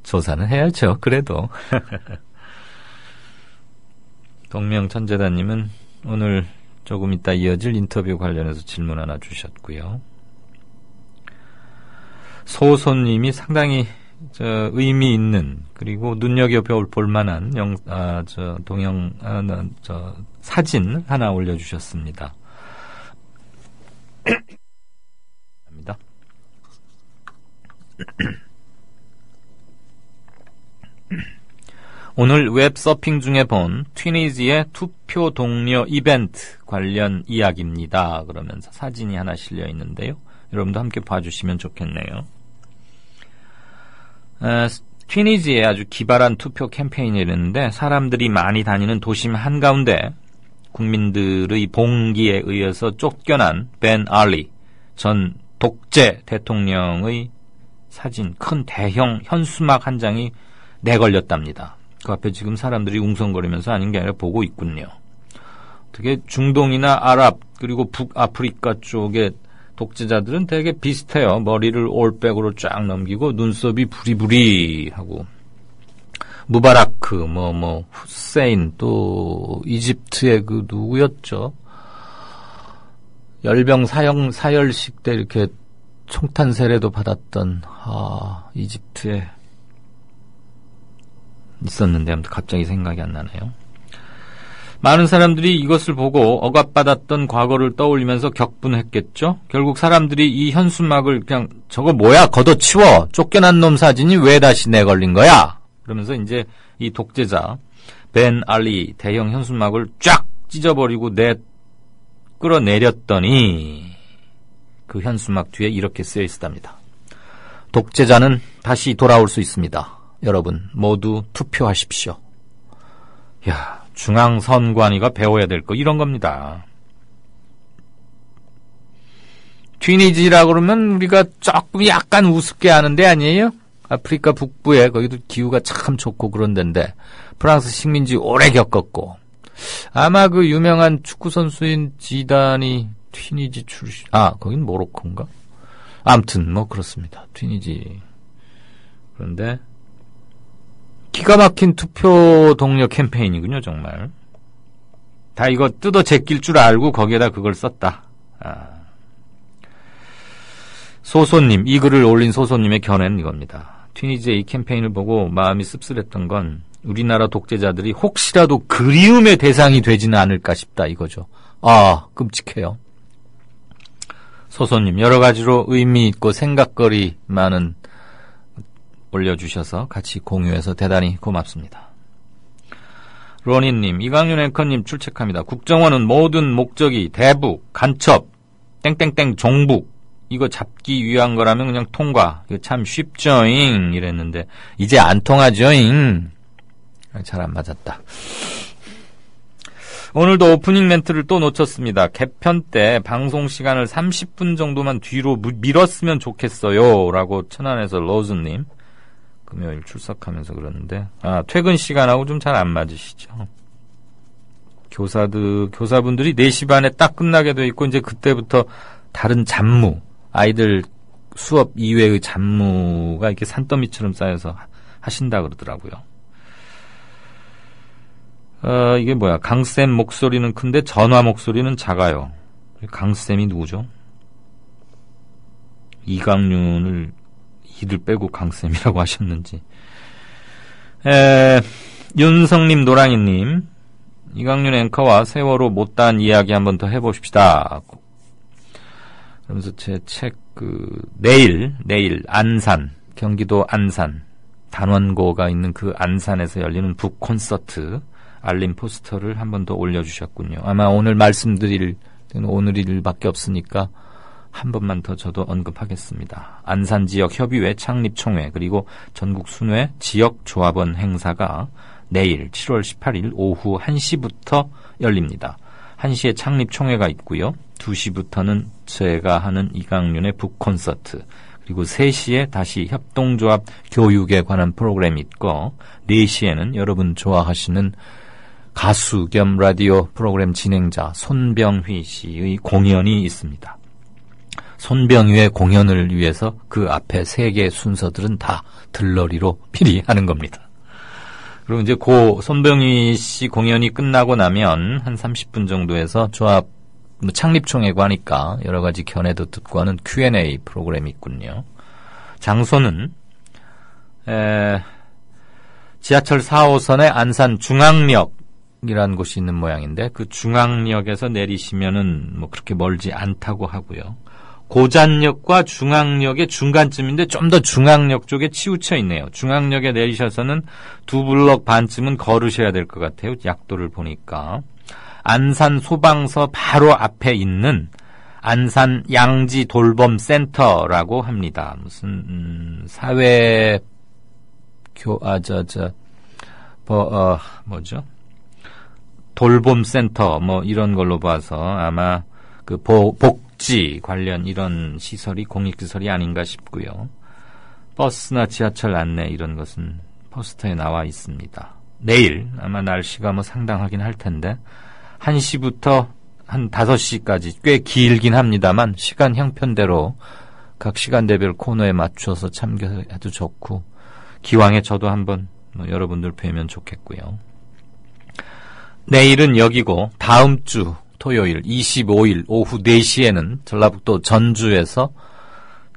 조사는 해야죠. 그래도 동명천재단님은 오늘 조금 이따 이어질 인터뷰 관련해서 질문 하나 주셨고요. 소손님이 상당히 의미 있는 그리고 눈여겨볼 만한 사진 하나 올려주셨습니다. 오늘 웹서핑 중에 본 튀니지의 투표 동료 이벤트 관련 이야기입니다. 그러면서 사진이 하나 실려 있는데요. 여러분도 함께 봐주시면 좋겠네요. 튀니지에 아주 기발한 투표 캠페인이 있는데 사람들이 많이 다니는 도심 한가운데 국민들의 봉기에 의해서 쫓겨난 벤 알리 전 독재 대통령의 사진 큰 대형 현수막 한 장이 내걸렸답니다. 그 앞에 지금 사람들이 웅성거리면서 아닌 게 아니라 보고 있군요. 어떻게 중동이나 아랍 그리고 북아프리카 쪽의 독재자들은 되게 비슷해요. 머리를 올백으로 쫙 넘기고 눈썹이 부리부리하고 무바라크 후세인 또 이집트의 그 누구였죠? 열병 사열식 때 이렇게 총탄 세례도 받았던 이집트에 있었는데 아무튼 갑자기 생각이 안 나네요. 많은 사람들이 이것을 보고 억압받았던 과거를 떠올리면서 격분했겠죠. 결국 사람들이 이 현수막을 그냥 저거 뭐야 걷어치워 쫓겨난 놈 사진이 왜 다시 내걸린 거야 그러면서 이제 이 독재자 벤 알리 대형 현수막을 쫙 찢어버리고 끌어내렸더니 그 현수막 뒤에 이렇게 쓰여 있었답니다. 독재자는 다시 돌아올 수 있습니다. 여러분 모두 투표하십시오. 야, 중앙선관위가 배워야 될 거 이런 겁니다. 튀니지라 그러면 우리가 조금 약간 우습게 아는 데 아니에요? 아프리카 북부에 거기도 기후가 참 좋고 그런 데인데 프랑스 식민지 오래 겪었고 아마 그 유명한 축구 선수인 지단이 튀니지 출신 거긴 모로코인가? 아무튼 뭐 그렇습니다. 튀니지. 그런데 기가 막힌 투표 동료 캠페인이군요, 정말. 다 이거 뜯어 제낄 줄 알고 거기에다 그걸 썼다. 소소님, 이 글을 올린 소소님의 견해는 이겁니다. 튀니지의 이 캠페인을 보고 마음이 씁쓸했던 건 우리나라 독재자들이 혹시라도 그리움의 대상이 되지는 않을까 싶다 이거죠. 끔찍해요. 소소님, 여러 가지로 의미 있고 생각거리 많은 올려주셔서 같이 공유해서 대단히 고맙습니다. 로니님, 이강윤 앵커님 출첵합니다. 국정원은 모든 목적이 대북, 간첩, 땡땡땡 종북 이거 잡기 위한 거라면 그냥 통과. 이거 참 쉽죠잉 이랬는데 이제 안 통하죠잉. 잘 안 맞았다. 오늘도 오프닝 멘트를 또 놓쳤습니다. 개편 때 방송 시간을 30분 정도만 뒤로 밀었으면 좋겠어요 라고 천안에서 로즈님 금요일 출석하면서 그러는데 퇴근 시간하고 좀 잘 안 맞으시죠. 교사분들이 4시 반에 딱 끝나게 돼 있고 이제 그때부터 다른 잡무 아이들 수업 이외의 잡무가 이렇게 산더미처럼 쌓여서 하신다 그러더라고요. 이게 뭐야? 강쌤 목소리는 큰데 전화 목소리는 작아요. 강쌤이 누구죠? 이강윤을 이를 빼고 강쌤이라고 하셨는지. 윤성님, 노랑이님, 이강윤 앵커와 세월호 못다한 이야기 한번 더 해봅시다. 그러면서 제 책, 내일, 안산, 경기도 안산, 단원고가 있는 그 안산에서 열리는 북 콘서트, 알림 포스터를 한번 더 올려주셨군요. 아마 오늘 말씀드릴 때는 오늘일밖에 없으니까 한 번만 더 저도 언급하겠습니다. 안산 지역 협의회 창립총회 그리고 전국 순회 지역 조합원 행사가 내일 7월 18일 오후 1시부터 열립니다. 1시에 창립총회가 있고요. 2시부터는 제가 하는 이강윤의 북콘서트 그리고 3시에 다시 협동조합 교육에 관한 프로그램이 있고 4시에는 여러분 좋아하시는 가수 겸 라디오 프로그램 진행자 손병휘 씨의 공연이 있습니다. 손병휘의 공연을 위해서 그 앞에 3개 순서들은 다 들러리로 미리 하는 겁니다. 그리고 이제 손병휘 씨 공연이 끝나고 나면 한 30분 정도에서 조합 창립총회고 하니까 여러 가지 견해도 듣고 하는 Q&A 프로그램이 있군요. 장소는 지하철 4호선의 안산 중앙역이라는 곳이 있는 모양인데 그 중앙역에서 내리시면은 뭐 그렇게 멀지 않다고 하고요. 고잔역과 중앙역의 중간쯤인데 좀 더 중앙역 쪽에 치우쳐 있네요. 중앙역에 내리셔서는 2블럭 반쯤은 걸으셔야 될 것 같아요. 약도를 보니까. 안산 소방서 바로 앞에 있는 안산 양지 돌봄 센터라고 합니다. 무슨 돌봄 센터 뭐 이런 걸로 봐서 아마 그 복지 관련 이런 시설이 공익시설이 아닌가 싶고요. 버스나 지하철 안내 이런 것은 포스터에 나와 있습니다. 내일 아마 날씨가 뭐 상당하긴 할 텐데 1시부터 한 5시까지 꽤 길긴 합니다만 시간 형편대로 각 시간대별 코너에 맞춰서 참여해도 좋고 기왕에 저도 한번 여러분들 뵈면 좋겠고요. 내일은 여기고 다음 주 토요일 25일 오후 4시에는 전라북도 전주에서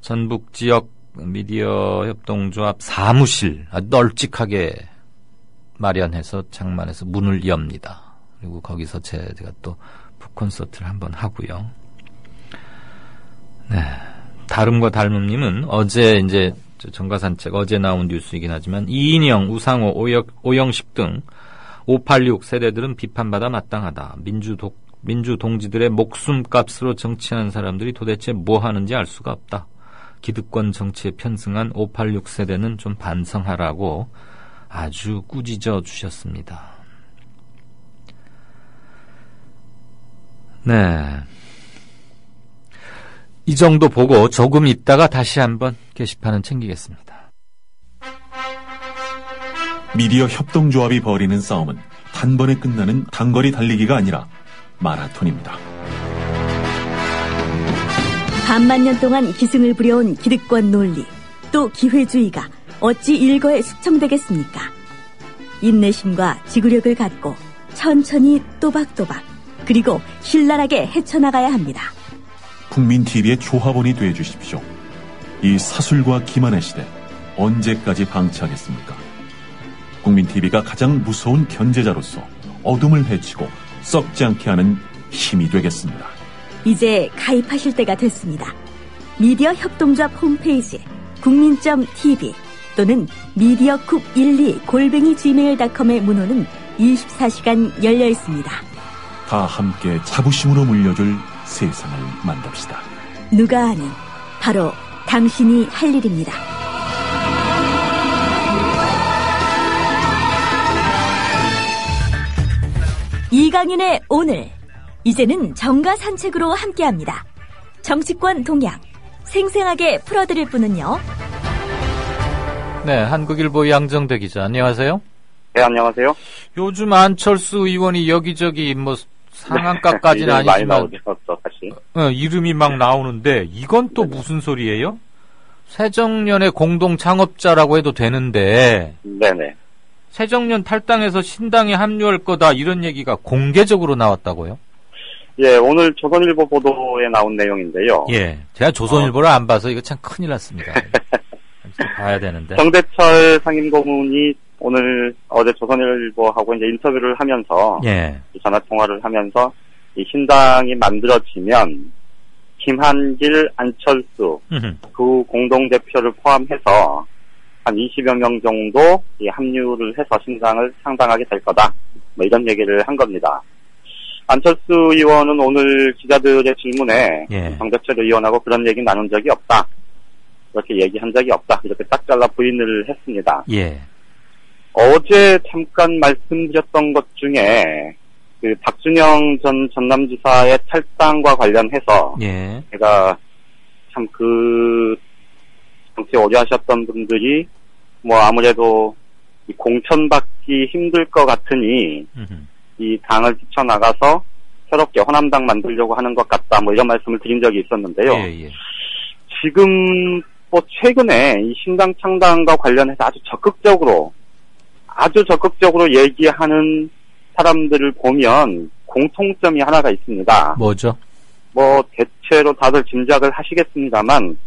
전북지역 미디어 협동조합 사무실 아주 널찍하게 마련해서 장만해서 문을 엽니다. 그리고 거기서 제가 또 북콘서트를 한번 하고요. 네. 다름과 닮음님은 어제 이제 정가산책 어제 나온 뉴스이긴 하지만 이인영, 우상호, 오영식 등 586 세대들은 비판받아 마땅하다. 민주동지들의 목숨값으로 정치하는 사람들이 도대체 뭐 하는지 알 수가 없다. 기득권 정치에 편승한 586 세대는 좀 반성하라고 아주 꾸짖어 주셨습니다. 네. 이 정도 보고 조금 있다가 다시 한번 게시판은 챙기겠습니다. 미디어 협동조합이 벌이는 싸움은 단번에 끝나는 단거리 달리기가 아니라 마라톤입니다. 반만 년 동안 기승을 부려온 기득권 논리, 또 기회주의가 어찌 일거에 숙청되겠습니까? 인내심과 지구력을 갖고 천천히 또박또박 그리고 신랄하게 헤쳐나가야 합니다. 국민TV의 조합원이 되어주십시오. 이 사술과 기만의 시대 언제까지 방치하겠습니까? 국민TV가 가장 무서운 견제자로서 어둠을 헤치고 썩지 않게 하는 힘이 되겠습니다. 이제 가입하실 때가 됐습니다. 미디어 협동조합 홈페이지 국민.tv 또는 mediacoup12@gmail.com의 문호는 24시간 열려 있습니다. 다 함께 자부심으로 물려줄 세상을 만듭시다. 누가 아는 바로 당신이 할 일입니다. 이강윤의 오늘, 이제는 정가 산책으로 함께합니다. 정치권 동향 생생하게 풀어드릴 분은요. 네, 한국일보 양정대 기자, 안녕하세요. 네, 안녕하세요. 요즘 안철수 의원이 여기저기 뭐 상한가까지는 네, 아니지만 많이 나오죠, 다시. 이름이 막 나오는데 이건 또 무슨 소리예요? 새정년의 공동 창업자라고 해도 되는데 네네. 새정년 탈당해서 신당에 합류할 거다 이런 얘기가 공개적으로 나왔다고요? 예, 오늘 조선일보 보도에 나온 내용인데요. 예, 제가 조선일보를 안 봐서 이거 참 큰일 났습니다. 봐야 되는데. 정대철 상임고문이 어제 조선일보하고 이제 인터뷰를 하면서 예. 전화 통화를 하면서 이 신당이 만들어지면 김한길, 안철수 두 공동 대표를 포함해서 한 20여 명 정도 합류를 해서 신당을 창당하게 될 거다. 뭐 이런 얘기를 한 겁니다. 안철수 의원은 오늘 기자들의 질문에 정대철 의원하고 그런 얘기 나눈 적이 없다. 그렇게 얘기한 적이 없다. 이렇게 딱 잘라 부인을 했습니다. 예. 어제 잠깐 말씀드렸던 것 중에 그 박준영 전 전남지사의 탈당과 관련해서 제가 참 그 정치에 오래 하셨던 분들이 뭐 아무래도 이 공천받기 힘들 것 같으니 이 당을 뛰쳐나가서 새롭게 호남당 만들려고 하는 것 같다. 뭐 이런 말씀을 드린 적이 있었는데요. 지금 뭐 최근에 이 신당 창당과 관련해서 아주 적극적으로 얘기하는 사람들을 보면 공통점이 하나가 있습니다. 뭐죠? 뭐 대체로 다들 짐작을 하시겠습니다만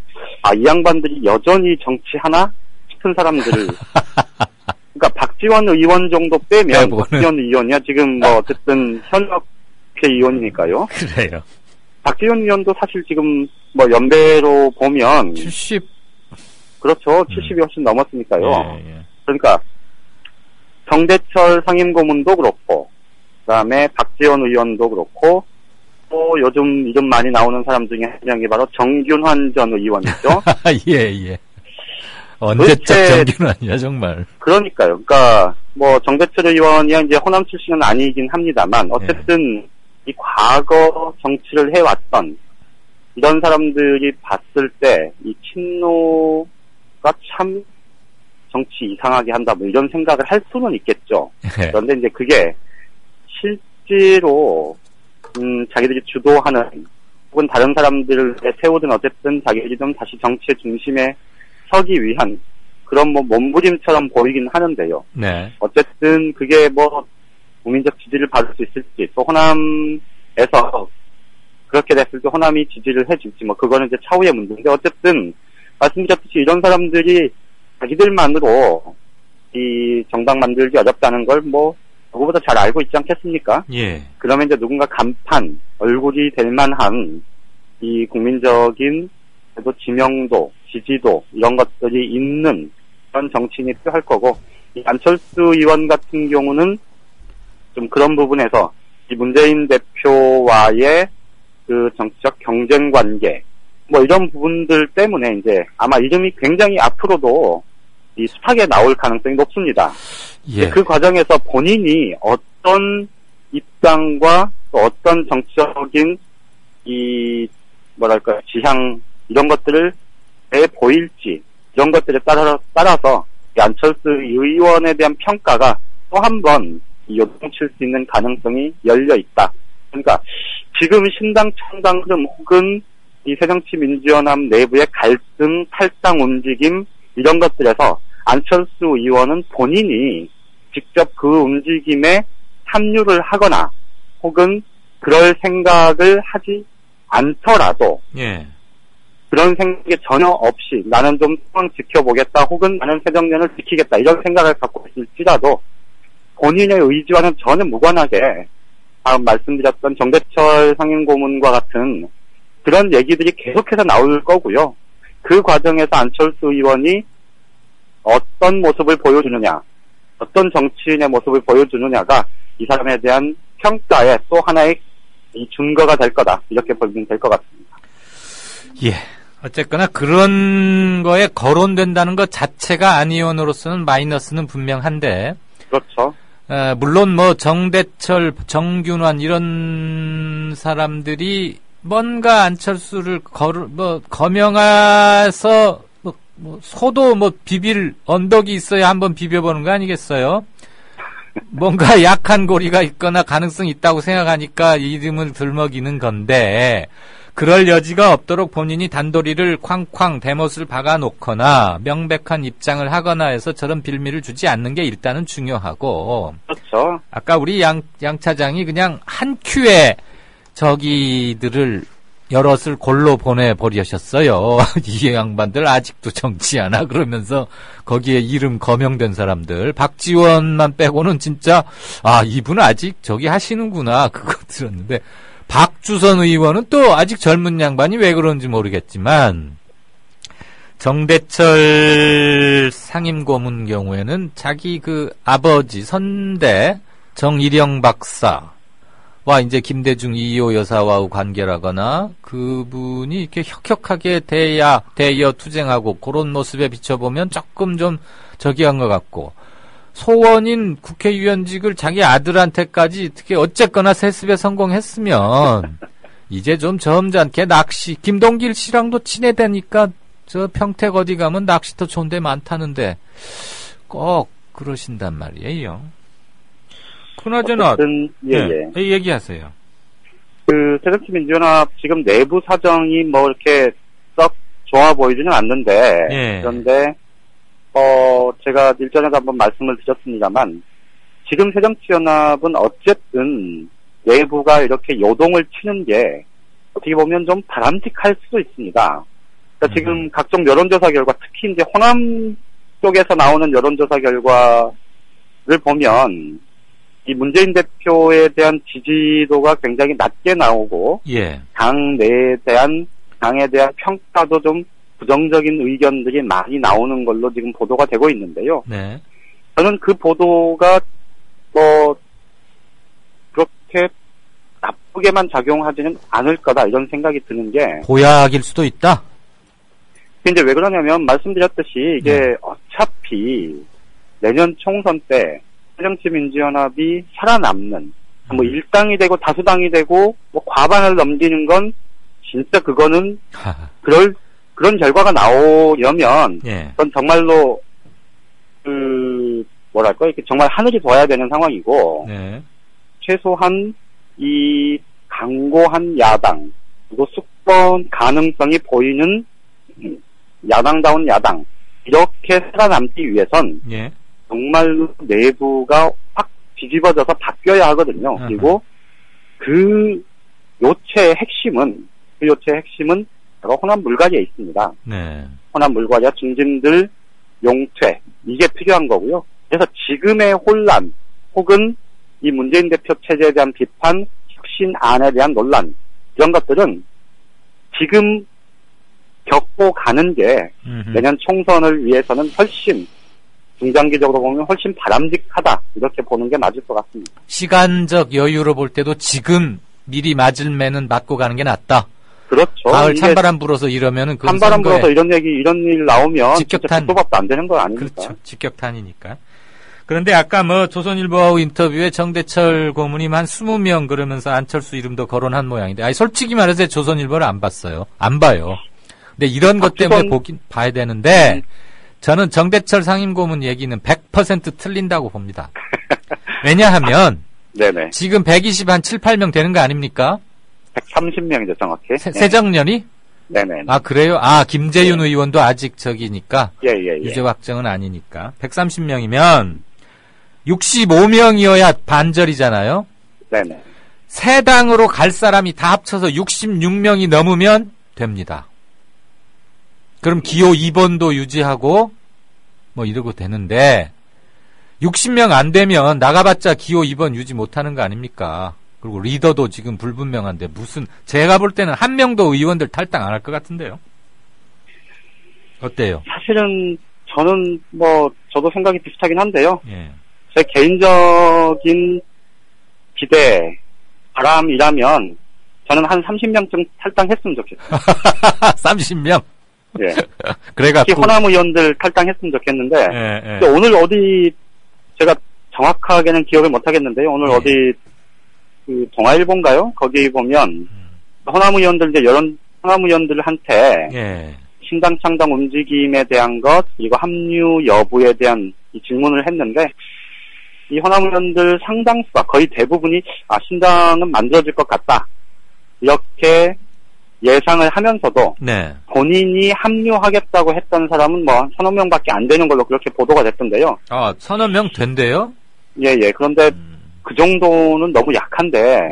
이 양반들이 여전히 정치하나 싶은 사람들을 그러니까 박지원 의원 정도 빼면 박지원 의원이야 지금 뭐 어쨌든 현역 의원이니까요. 그래요. 박지원 의원도 사실 지금 뭐 연배로 보면 70 그렇죠. 70이 훨씬 넘었으니까요. 그러니까 정대철 상임고문도 그렇고 그다음에 박지원 의원도 그렇고 또 요즘 이름 많이 나오는 사람 중에 한 명이 바로 정균환 전 의원이죠. 예. 언제적 정균환이야 정말. 그러니까요. 그러니까 뭐 정대철 의원이 이제 호남 출신은 아니긴 합니다만 어쨌든 이 과거 정치를 해왔던 이런 사람들이 봤을 때 이 친노가 참 정치 이상하게 한다 뭐 이런 생각을 할 수는 있겠죠. 그런데 이제 그게 실제로 자기들이 주도하는 혹은 다른 사람들을 세우든 어쨌든 자기들이 좀 다시 정치의 중심에 서기 위한 그런 뭐 몸부림처럼 보이긴 하는데요. 네. 어쨌든 그게 뭐 국민적 지지를 받을 수 있을지 또 호남에서 그렇게 됐을 때 호남이 지지를 해줄지 뭐 그거는 이제 차후의 문제인데 어쨌든 말씀드렸듯이 이런 사람들이 자기들만으로 이 정당 만들기 어렵다는 걸 뭐 누구보다 잘 알고 있지 않겠습니까? 예. 그러면 이제 누군가 간판, 얼굴이 될 만한 이 국민적인 그래도 지명도, 지지도 이런 것들이 있는 그런 정치인이 필요할 거고, 이 안철수 의원 같은 경우는 좀 그런 부분에서 이 문재인 대표와의 그 정치적 경쟁 관계, 뭐 이런 부분들 때문에 이제 아마 이름이 굉장히 앞으로도 이 습하게 나올 가능성이 높습니다. 예. 그 과정에서 본인이 어떤 입장과 또 어떤 정치적인 이 뭐랄까 지향 이런 것들을 내보일지 이런 것들에 따라서 이 안철수 의원에 대한 평가가 또 한 번 요동칠 수 있는 가능성이 열려 있다. 그러니까 지금 신당 창당 흐름 혹은 이 새정치민주연합 내부의 갈등, 탈당 움직임 이런 것들에서 안철수 의원은 본인이 직접 그 움직임에 참여를 하거나 혹은 그럴 생각을 하지 않더라도 예. 그런 생각이 전혀 없이 나는 좀 상황 지켜보겠다 혹은 나는 새정년을 지키겠다 이런 생각을 갖고 있을지라도 본인의 의지와는 전혀 무관하게 방금 말씀드렸던 정대철 상임고문과 같은 그런 얘기들이 계속해서 나올 거고요. 그 과정에서 안철수 의원이 어떤 모습을 보여주느냐, 어떤 정치인의 모습을 보여주느냐가 이 사람에 대한 평가의 또 하나의 이 증거가 될 거다. 이렇게 보면 될 것 같습니다. 예. 어쨌거나 그런 거에 거론된다는 것 자체가 안 의원으로서는 마이너스는 분명한데. 그렇죠. 물론 뭐 정대철, 정균환 이런 사람들이 뭔가 안철수를 거명해서 소도 비빌 언덕이 있어야 한번 비벼보는 거 아니겠어요? 뭔가 약한 고리가 있거나 가능성이 있다고 생각하니까 이름을 들먹이는 건데 그럴 여지가 없도록 본인이 단도리를 쾅쾅 대못을 박아놓거나 명백한 입장을 하거나 해서 저런 빌미를 주지 않는 게 일단은 중요하고. 그렇죠. 아까 우리 양 차장이 그냥 한 큐에 저기들을 여럿을 골로 보내버리셨어요. 이 양반들 아직도 정치하나 그러면서 거기에 이름 거명된 사람들 박지원만 빼고는 진짜 이분 아직 저기 하시는구나 그거 들었는데 박주선 의원은 또 아직 젊은 양반이 왜 그런지 모르겠지만 정대철 상임고문 경우에는 자기 그 아버지 선대 정일영 박사 와 이제 김대중 이호 여사와의 관계라거나 그분이 이렇게 혁혁하게 대여 투쟁하고 그런 모습에 비춰보면 조금 좀 저기 한 것 같고 소원인 국회의원직을 자기 아들한테까지 어떻게 어쨌거나 세습에 성공했으면 이제 좀 점잖게 낚시 김동길 씨랑도 친해대니까 저 평택 어디 가면 낚시터 좋은 데 많다는데 꼭 그러신단 말이에요. 그나저나 예. 얘기하세요. 그 새정치민주연합 지금 내부 사정이 뭐 이렇게 썩 좋아 보이지는 않는데 예. 그런데 제가 일전에도 한번 말씀을 드렸습니다만 지금 새정치연합은 어쨌든 내부가 이렇게 요동을 치는 게 어떻게 보면 좀 바람직할 수도 있습니다. 그러니까 지금 각종 여론조사 결과 특히 이제 호남 쪽에서 나오는 여론조사 결과를 보면 이 문재인 대표에 대한 지지도가 굉장히 낮게 나오고 예. 당에 대한 평가도 좀 부정적인 의견들이 많이 나오는 걸로 지금 보도가 되고 있는데요. 네. 저는 그 보도가 그렇게 나쁘게만 작용하지는 않을 거다 이런 생각이 드는 게 보약일 수도 있다. 근데 왜 그러냐면 말씀드렸듯이 이게 어차피 내년 총선 때 새정치민주연합이 살아남는 뭐 일당이 되고 다수당이 되고 뭐 과반을 넘기는 건 진짜 그거는 그런 결과가 나오려면 그건 정말로 이렇게 정말 하늘이 도와야 되는 상황이고 최소한 이 강고한 야당 그리고 숙번 가능성이 보이는 야당다운 야당 이렇게 살아남기 위해선 정말로 내부가 확 뒤집어져서 바뀌어야 하거든요. 그리고 그 요체의 핵심은 바로 호남 물갈이에 있습니다. 호남 물갈이와 중진들 용퇴 이게 필요한 거고요. 그래서 지금의 혼란 혹은 이 문재인 대표 체제에 대한 비판, 혁신안에 대한 논란, 이런 것들은 지금 겪고 가는 게 내년 총선을 위해서는 훨씬 중장기적으로 보면 훨씬 바람직하다, 이렇게 보는 게 맞을 것 같습니다. 시간적 여유로 볼 때도 지금 미리 맞을 매는 맞고 가는 게 낫다. 그렇죠. 가을 찬바람 불어서 이러면은 찬바람 불어서 이런 일 나오면 직격탄 도밖에 안 되는 거 아닙니까? 그렇죠. 직격탄이니까. 그런데 아까 조선일보하고 인터뷰에 정대철 고문이 한 20명 그러면서 안철수 이름도 거론한 모양인데, 아니 솔직히 말해서 조선일보를 안 봤어요. 안 봐요. 근데 이런 것 때문에 봐야 되는데 저는 정대철 상임고문 얘기는 100% 틀린다고 봅니다. 왜냐하면 네네. 지금 120 한 7, 8명 되는 거 아닙니까? 130명이죠, 정확히. 새정년이? 네네. 아, 그래요? 아, 김재윤 의원도 아직 저기니까. 예. 유죄 확정은 아니니까. 130명이면 65명이어야 반절이잖아요? 네네. 새 당으로 갈 사람이 다 합쳐서 66명이 넘으면 됩니다. 그럼 기호 2번도 유지하고 뭐 이러고 되는데 60명 안 되면 나가봤자 기호 2번 유지 못하는 거 아닙니까? 그리고 리더도 지금 불분명한데 무슨, 제가 볼 때는 한 명도 의원들 탈당 안 할 것 같은데요. 어때요? 사실은 저는 저도 생각이 비슷하긴 한데요. 예. 제 개인적인 기대, 바람이라면 저는 한 30명쯤 탈당했으면 좋겠어요. 30명? 예. 그래갖고. 특히 호남 의원들 탈당했으면 좋겠는데, 예. 근데 오늘 어디, 제가 정확하게는 기억을 못 하겠는데요. 오늘 어디, 동아일보인가요? 거기 보면, 호남 의원들, 호남 의원들한테, 예. 신당 창당 움직임에 대한 것, 그리고 합류 여부에 대한 이 질문을 했는데, 이 호남 의원들 상당수가 거의 대부분이, 신당은 만들어질 것 같다. 이렇게 예상을 하면서도, 네. 본인이 합류하겠다고 했던 사람은 서너 명밖에 안 되는 걸로 그렇게 보도가 됐던데요. 아, 서너 명 된대요? 예. 그런데 그 정도는 너무 약한데,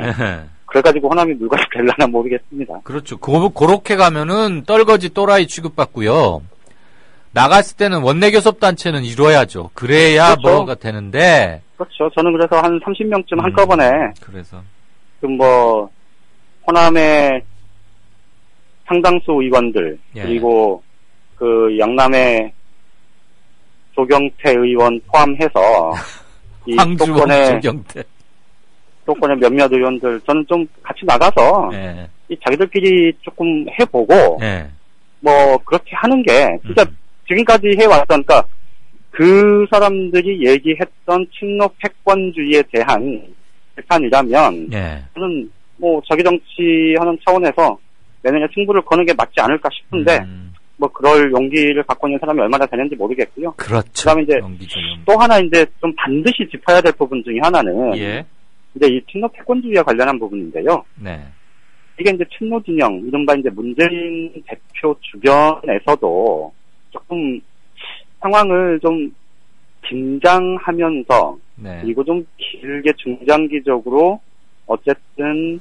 그래가지고 호남이 물건이 될라나 모르겠습니다. 그렇죠. 그렇게 가면은 떨거지 또라이 취급받고요. 나갔을 때는 원내교섭단체는 이뤄야죠. 그래야 그렇죠. 뭐가 되는데. 그렇죠. 저는 그래서 한 30명쯤 한꺼번에. 그래서. 호남의 상당수 의원들, 예. 그리고 영남의 조경태 의원 포함해서, 이 수도권의 몇몇 의원들, 저는 좀 같이 나가서, 예. 이 자기들끼리 조금 해보고, 예. 그렇게 하는 게, 진짜 지금까지 해왔던, 그러니까 그 사람들이 얘기했던 친노 패권주의에 대한 비판이라면, 예. 저는 자기 정치하는 차원에서 내년에 승부를 거는 게 맞지 않을까 싶은데, 그럴 용기를 갖고 있는 사람이 얼마나 되는지 모르겠고요. 그렇죠. 그다음에 이제 또 하나 좀 반드시 짚어야 될 부분 중에 하나는, 예. 이제 이 친노 패권주의와 관련한 부분인데요. 네. 이게 이제 친노 진영, 이른바 이제 문재인 대표 주변에서도 조금 상황을 좀 긴장하면서, 네. 그리고 좀 길게 중장기적으로 어쨌든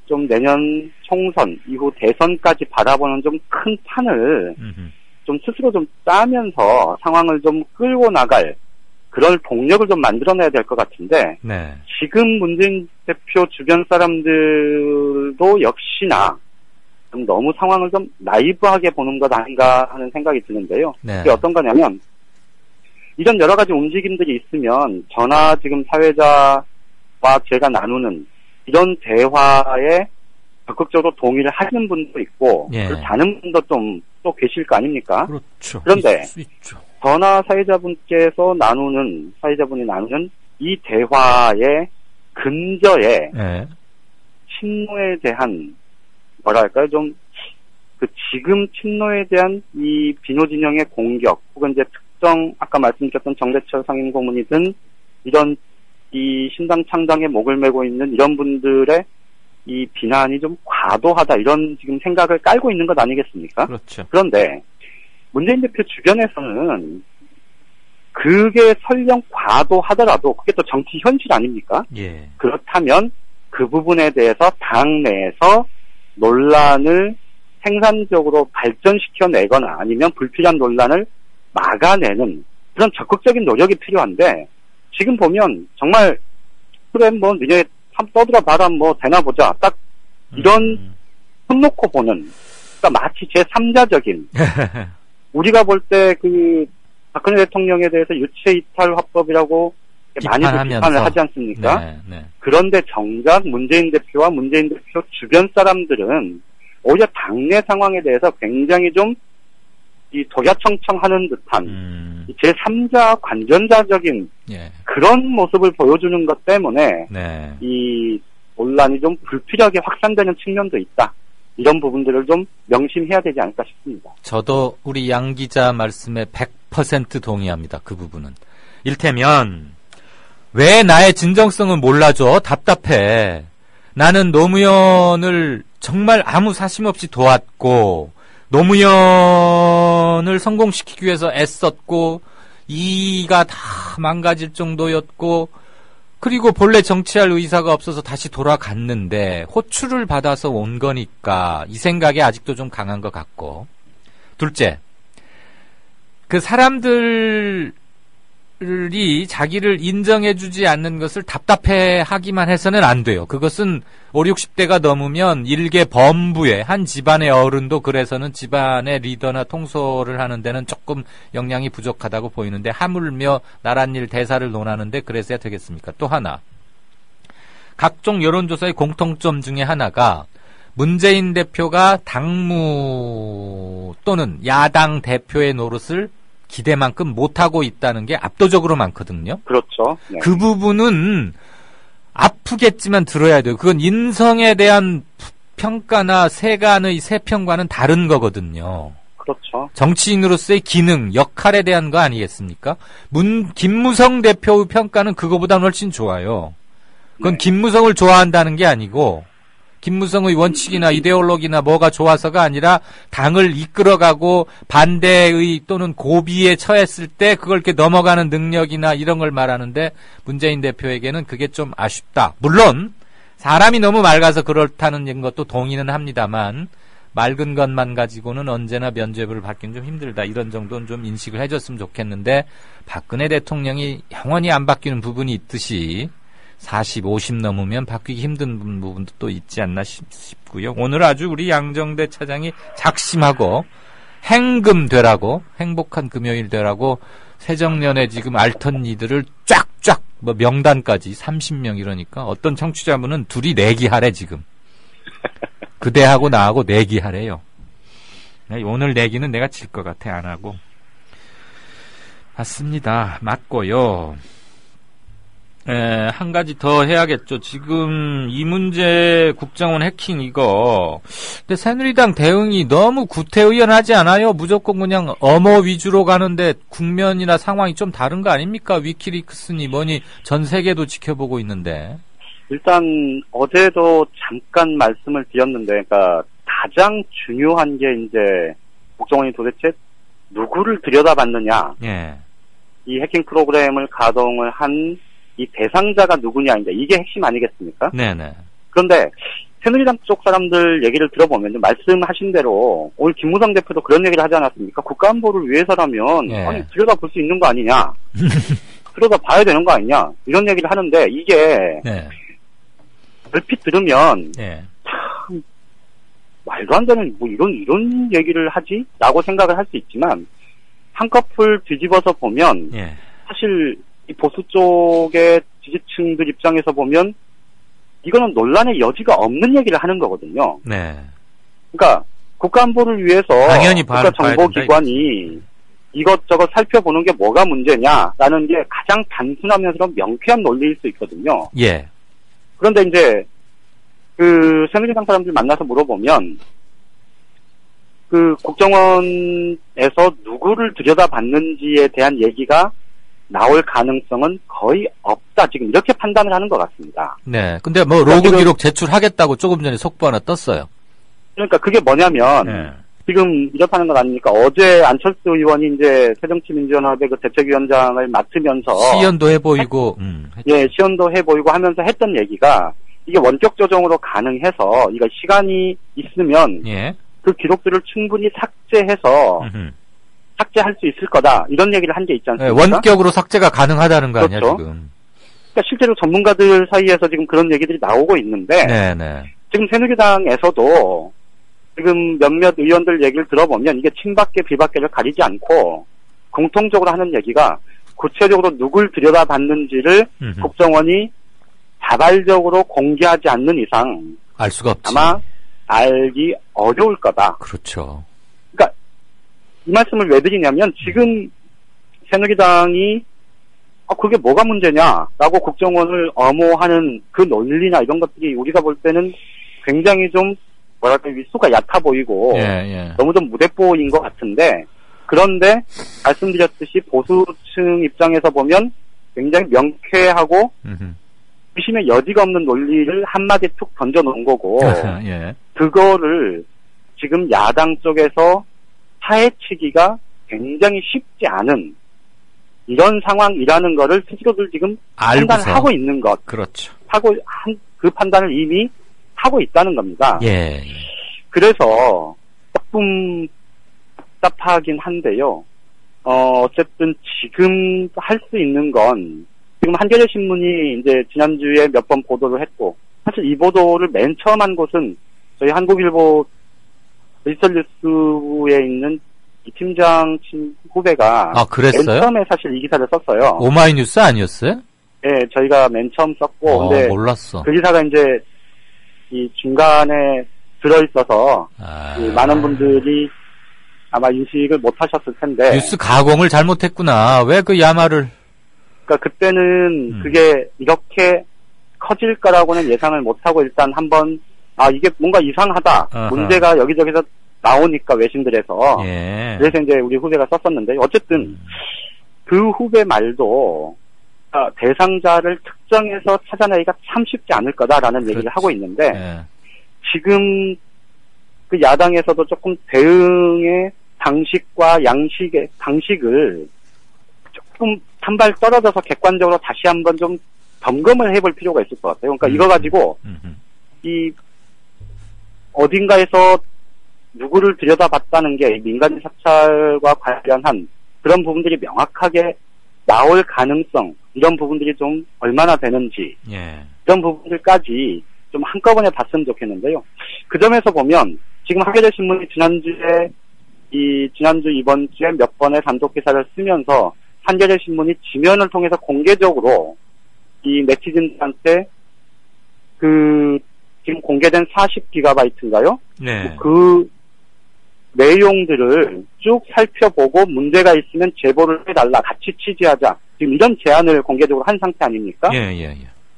좀 내년 총선 이후 대선까지 바라보는 좀 큰 판을 좀 스스로 좀 짜면서 상황을 좀 끌고 나갈 그런 동력을 좀 만들어내야 될 것 같은데, 네. 지금 문재인 대표 주변 사람들도 역시나 좀 너무 상황을 좀 나이브하게 보는 것 아닌가 하는 생각이 드는데요. 네. 그게 어떤 거냐면, 이런 여러 가지 움직임들이 있으면 저나 지금 사회자와 제가 나누는 이런 대화에 적극적으로 동의를 하시는 분도 있고, 예. 그렇지 않은 분도 좀 또 계실 거 아닙니까? 그렇죠. 그런데 있을 수 있죠. 저나 사회자분이 나누는 이 대화의 근저에 예. 친노에 대한 지금 친노에 대한 이 비노 진영의 공격, 혹은 이제 특정 아까 말씀드렸던 정대철 상임고문이든 이런 이 신당 창당에 목을 메고 있는 이런 분들의 이 비난이 좀 과도하다, 이런 지금 생각을 깔고 있는 것 아니겠습니까? 그렇죠. 그런데 문재인 대표 주변에서는 그게 설령 과도하더라도 그게 또 정치 현실 아닙니까? 예. 그렇다면 그 부분에 대해서 당내에서 논란을 생산적으로 발전시켜내거나 아니면 불필요한 논란을 막아내는 그런 적극적인 노력이 필요한데, 지금 보면 정말 그래, 뭐, 니네 참 떠들어 봐라, 뭐, 되나 보자. 딱, 이런, 손 놓고 보는, 그러니까 마치 제3자적인, 우리가 볼 때 박근혜 대통령에 대해서 유체이탈 화법이라고 많이 비판을 하지 않습니까? 네, 네. 그런데 정작 문재인 대표와 문재인 대표 주변 사람들은 오히려 당내 상황에 대해서 굉장히 좀 이 독야청청하는 듯한 제3자 관전자적인 그런 모습을 보여주는 것 때문에 이 논란이 좀 불필요하게 확산되는 측면도 있다. 이런 부분들을 좀 명심해야 되지 않을까 싶습니다. 저도 우리 양 기자 말씀에 100% 동의합니다. 그 부분은. 일테면 왜 나의 진정성은 몰라줘? 답답해. 나는 노무현을 정말 아무 사심 없이 도왔고 노무현을 성공시키기 위해서 애썼고 이가 다 망가질 정도였고 그리고 본래 정치할 의사가 없어서 다시 돌아갔는데 호출을 받아서 온 거니까 이 생각이 아직도 좀 강한 것 같고 둘째, 그 사람들이 자기를 인정해주지 않는 것을 답답해하기만 해서는 안 돼요. 그것은 5, 60대가 넘으면 일개 범부의 한 집안의 어른도 그래서는 집안의 리더나 통솔을 하는 데는 조금 역량이 부족하다고 보이는데 하물며 나랏일 대사를 논하는데 그래서야 되겠습니까? 또 하나, 각종 여론조사의 공통점 중에 하나가 문재인 대표가 당무 또는 야당 대표의 노릇을 기대만큼 못하고 있다는 게 압도적으로 많거든요. 그렇죠. 네. 그 부분은 아프겠지만 들어야 돼요. 그건 인성에 대한 평가나 세간의 세평과는 다른 거거든요. 그렇죠. 정치인으로서의 기능, 역할에 대한 거 아니겠습니까? 김무성 대표의 평가는 그거보다는 훨씬 좋아요. 그건 김무성을 좋아한다는 게 아니고 김무성의 원칙이나 이데올로기나 뭐가 좋아서가 아니라 당을 이끌어가고 반대의 또는 고비에 처했을 때 그걸 이렇게 넘어가는 능력이나 이런 걸 말하는데 문재인 대표에게는 그게 좀 아쉽다. 물론 사람이 너무 맑아서 그렇다는 것도 동의는 합니다만 맑은 것만 가지고는 언제나 면죄부를 받기는 좀 힘들다. 이런 정도는 좀 인식을 해줬으면 좋겠는데 박근혜 대통령이 영원히 안 바뀌는 부분이 있듯이 40, 50 넘으면 바뀌기 힘든 부분도 또 있지 않나 싶고요. 오늘 아주 우리 양정대 차장이 작심하고 행금되라고, 행복한 금요일 되라고 새정년에 지금 앓던 이들을 쫙쫙 뭐 명단까지 30명 이러니까 어떤 청취자분은 둘이 내기하래 지금. 그대하고 나하고 내기하래요. 오늘 내기는 내가 질 것 같아 안 하고. 맞습니다. 맞고요. 한 가지 더 해야겠죠. 지금 이문재 국정원 해킹 이거. 근데 새누리당 대응이 너무 구태의연하지 않아요? 무조건 그냥 엄호 위주로 가는데 국면이나 상황이 좀 다른 거 아닙니까? 위키리크스니 뭐니 전 세계도 지켜보고 있는데. 일단 어제도 잠깐 말씀을 드렸는데, 그러니까 가장 중요한 게 이제 국정원이 도대체 누구를 들여다봤느냐. 예. 이 해킹 프로그램을 가동을 한 이 대상자가 누구냐, 이제 이게 핵심 아니겠습니까? 네네. 그런데 새누리당 쪽 사람들 얘기를 들어보면 말씀하신 대로 오늘 김무성 대표도 그런 얘기를 하지 않았습니까? 국가안보를 위해서라면 아니 들여다볼 수 있는 거 아니냐? 들여다봐야 되는 거 아니냐? 이런 얘기를 하는데 이게 얼핏 들으면 참 말도 안 되는 뭐 이런 얘기를 하지? 라고 생각을 할 수 있지만 한꺼풀 뒤집어서 보면 사실 이 보수 쪽의 지지층들 입장에서 보면 이거는 논란의 여지가 없는 얘기를 하는 거거든요. 네. 그러니까 국가안보를 위해서 당연히 국가정보기관이 이것저것 살펴보는 게 뭐가 문제냐라는 게 가장 단순하면서 명쾌한 논리일 수 있거든요. 예. 그런데 이제 그 새누리당 사람들 만나서 물어보면 그 국정원에서 누구를 들여다봤는지에 대한 얘기가 나올 가능성은 거의 없다. 지금 이렇게 판단을 하는 것 같습니다. 네. 근데 뭐 로그 기록 제출하겠다고 조금 전에 속보 하나 떴어요. 그러니까 그게 뭐냐면 지금 이렇다는 건 아닙니까? 어제 안철수 의원이 이제 새정치민주연합의 그 대책위원장을 맡으면서 시연도 해보이고 시연도 해보이고 하면서 했던 얘기가 이게 원격 조정으로 가능해서 이거 시간이 있으면 그 기록들을 충분히 삭제해서 삭제할 수 있을 거다. 이런 얘기를 한 게 있지 않습니까? 원격으로 삭제가 가능하다는 거 아니야, 그렇죠? 지금. 그러니까 실제로 전문가들 사이에서 지금 그런 얘기들이 나오고 있는데 네네. 지금 새누리당에서도 지금 몇몇 의원들 얘기를 들어보면 이게 친박계 비박계를 가리지 않고 공통적으로 하는 얘기가 구체적으로 누굴 들여다봤는지를 국정원이 자발적으로 공개하지 않는 이상 알 수가 없지. 아마 알기 어려울 거다. 그렇죠. 그러니까 이 말씀을 왜 드리냐면 지금 새누리당이 그게 뭐가 문제냐라고 국정원을 엄호하는 그 논리나 이런 것들이 우리가 볼 때는 굉장히 좀 뭐랄까 윗수가 얕아 보이고 너무 좀 무대뽀인 것 같은데 그런데 말씀드렸듯이 보수층 입장에서 보면 굉장히 명쾌하고 의심의 여지가 없는 논리를 한마디 툭 던져놓은 거고 그거를 지금 야당 쪽에서 파헤치기가 굉장히 쉽지 않은 이런 상황이라는 거를 스스로들 지금 판단을 하고 있는 것. 그렇죠. 그 판단을 이미 하고 있다는 겁니다. 그래서 조금 답답하긴 한데요. 어쨌든 지금 할 수 있는 건 지금 한겨레 신문이 이제 지난주에 몇 번 보도를 했고 사실 이 보도를 맨 처음 한 곳은 저희 한국일보 디지털 뉴스부에 있는 이 팀장 후배가 그랬어요? 맨 처음에 사실 이 기사를 썼어요. 오마이뉴스 아니었어요? 네, 저희가 맨 처음 썼고 근데 몰랐어. 그 기사가 이제 이 중간에 들어있어서 많은 분들이 아마 인식을 못 하셨을 텐데 뉴스 가공을 잘못했구나. 왜 그 야마를 그러니까 그때는 그게 이렇게 커질 거라고는 예상을 못하고 일단 한번 이게 뭔가 이상하다. 문제가 여기저기서 나오니까 외신들에서 그래서 이제 우리 후배가 썼었는데 어쨌든 그 후배 말도 대상자를 특정해서 찾아내기가 참 쉽지 않을 거다라는 얘기를 하고 있는데 지금 그 야당에서도 조금 대응의 방식과 양식의 방식을 조금 한 발 떨어져서 객관적으로 다시 한번 좀 점검을 해볼 필요가 있을 것 같아요. 그러니까 이거 가지고 이 어딘가에서 누구를 들여다봤다는 게 민간인 사찰과 관련한 그런 부분들이 명확하게 나올 가능성 이런 부분들이 좀 얼마나 되는지 이런 부분들까지 좀 한꺼번에 봤으면 좋겠는데요. 그 점에서 보면 지금 한겨레 신문이 지난주 이번 주에 몇 번의 단독 기사를 쓰면서 한겨레 신문이 지면을 통해서 공개적으로 이 네티즌한테 그 지금 공개된 40GB인가요? 그 내용들을 쭉 살펴보고 문제가 있으면 제보를 해달라. 같이 취재하자. 지금 이런 제안을 공개적으로 한 상태 아닙니까?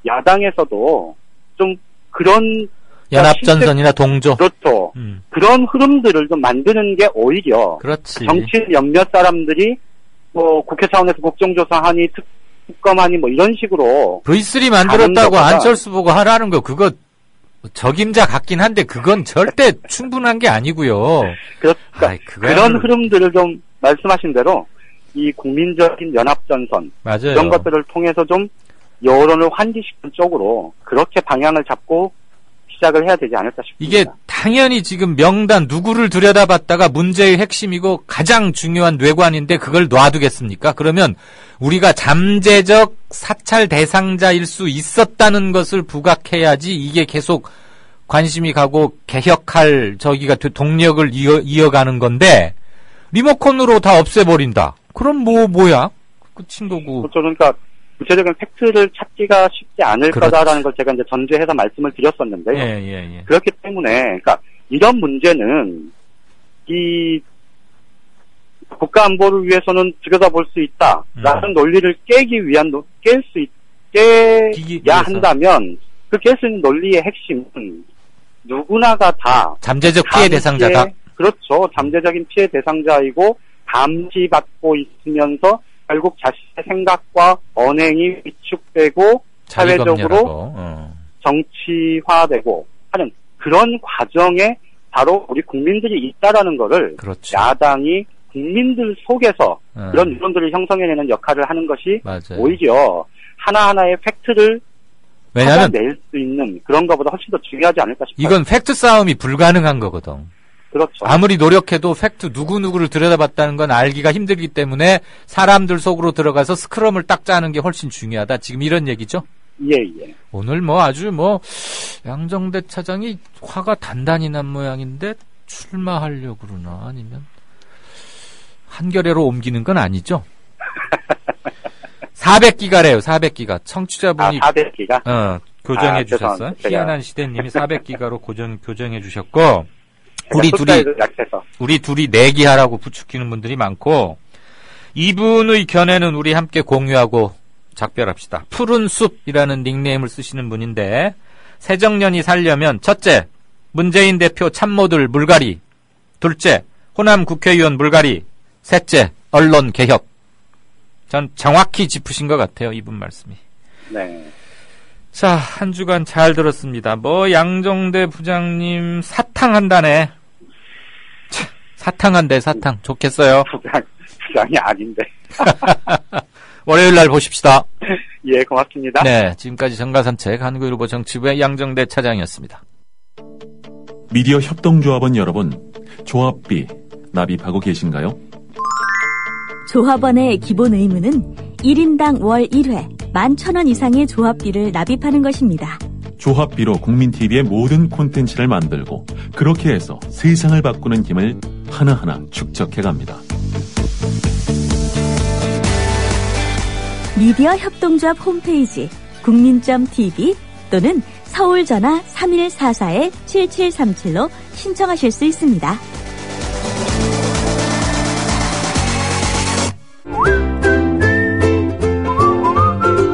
야당에서도 좀 그런 연합전선이나 동조. 그렇죠. 그런 흐름들을 좀 만드는 게 오히려 정치 몇몇 사람들이 뭐 국회 차원에서 국정조사하니 특검하니 뭐 이런 식으로 V3 만들었다고 안철수 보고 하라는 거 그거 적임자 같긴 한데 그건 절대 충분한 게 아니고요. 그러니까 그런 흐름들을 좀 말씀하신 대로 이 국민적인 연합전선 이런 것들을 통해서 좀 여론을 환기시키는 쪽으로 그렇게 방향을 잡고 시작을 해야 되지 않을까 싶습니다. 이게 당연히 지금 명단 누구를 들여다봤다가 문제의 핵심이고 가장 중요한 뇌관인데 그걸 놔두겠습니까? 그러면 우리가 잠재적 사찰 대상자일 수 있었다는 것을 부각해야지 이게 계속 관심이 가고 개혁할 동력을 이어가는 건데 리모컨으로 다 없애버린다. 그럼 뭐야? 끝인 거고. 그렇죠. 그러니까 구체적인 팩트를 찾기가 쉽지 않을 거다라는 걸 제가 이제 전제해서 말씀을 드렸었는데요. 그렇기 때문에, 그러니까 이런 문제는 이 국가 안보를 위해서는 들여다볼 수 있다라는 논리를 깨야 한다면 그 깰 수 있는 논리의 핵심은 누구나가 다 잠재적 피해 대상자다. 그렇죠. 잠재적인 피해 대상자이고 감시받고 있으면서 결국 자신의 생각과 언행이 위축되고 사회적으로 정치화되고 하는 그런 과정에 바로 우리 국민들이 있다라는 거를 야당이 국민들 속에서 그런 여론들을 형성해내는 역할을 하는 것이 오히려 하나하나의 팩트를 찾아낼 수 있는 그런 것보다 훨씬 더 중요하지 않을까 싶어요. 이건 팩트 싸움이 불가능한 거거든. 그렇죠. 아무리 노력해도 팩트 누구누구를 들여다봤다는 건 알기가 힘들기 때문에 사람들 속으로 들어가서 스크럼을 딱 짜는 게 훨씬 중요하다. 지금 이런 얘기죠? 예. 오늘 아주 양정대 차장이 화가 단단히 난 모양인데 출마하려고 그러나 아니면 한겨레로 옮기는 건 아니죠? 400기가래요. 400기가. 청취자분이 400기가? 교정해 주셨어요. 희한한 시대님이 400기가로 교정해 주셨고 우리 둘이 내기하라고 부추기는 분들이 많고 이분의 견해는 우리 함께 공유하고 작별합시다. 푸른 숲이라는 닉네임을 쓰시는 분인데 새정년이 살려면 첫째, 문재인 대표 참모들 물갈이, 둘째, 호남 국회의원 물갈이, 셋째, 언론 개혁. 전 정확히 짚으신 것 같아요. 이분 말씀이. 네. 자, 한 주간 잘 들었습니다. 양정대 부장님 사탕한다네. 사탕한대, 사탕. 좋겠어요. 부장이 아닌데. 월요일 날 보십시다. 예, 고맙습니다. 네, 지금까지 정가산책 한국일보 정치부의 양정대 차장이었습니다. 미디어 협동조합원 여러분, 조합비 납입하고 계신가요? 조합원의 기본 의무는 1인당 월 1회 11,000원 이상의 조합비를 납입하는 것입니다. 조합비로 국민TV의 모든 콘텐츠를 만들고 그렇게 해서 세상을 바꾸는 힘을 하나하나 축적해갑니다. 미디어 협동조합 홈페이지 국민.tv 또는 서울 전화 3144-7737로 신청하실 수 있습니다.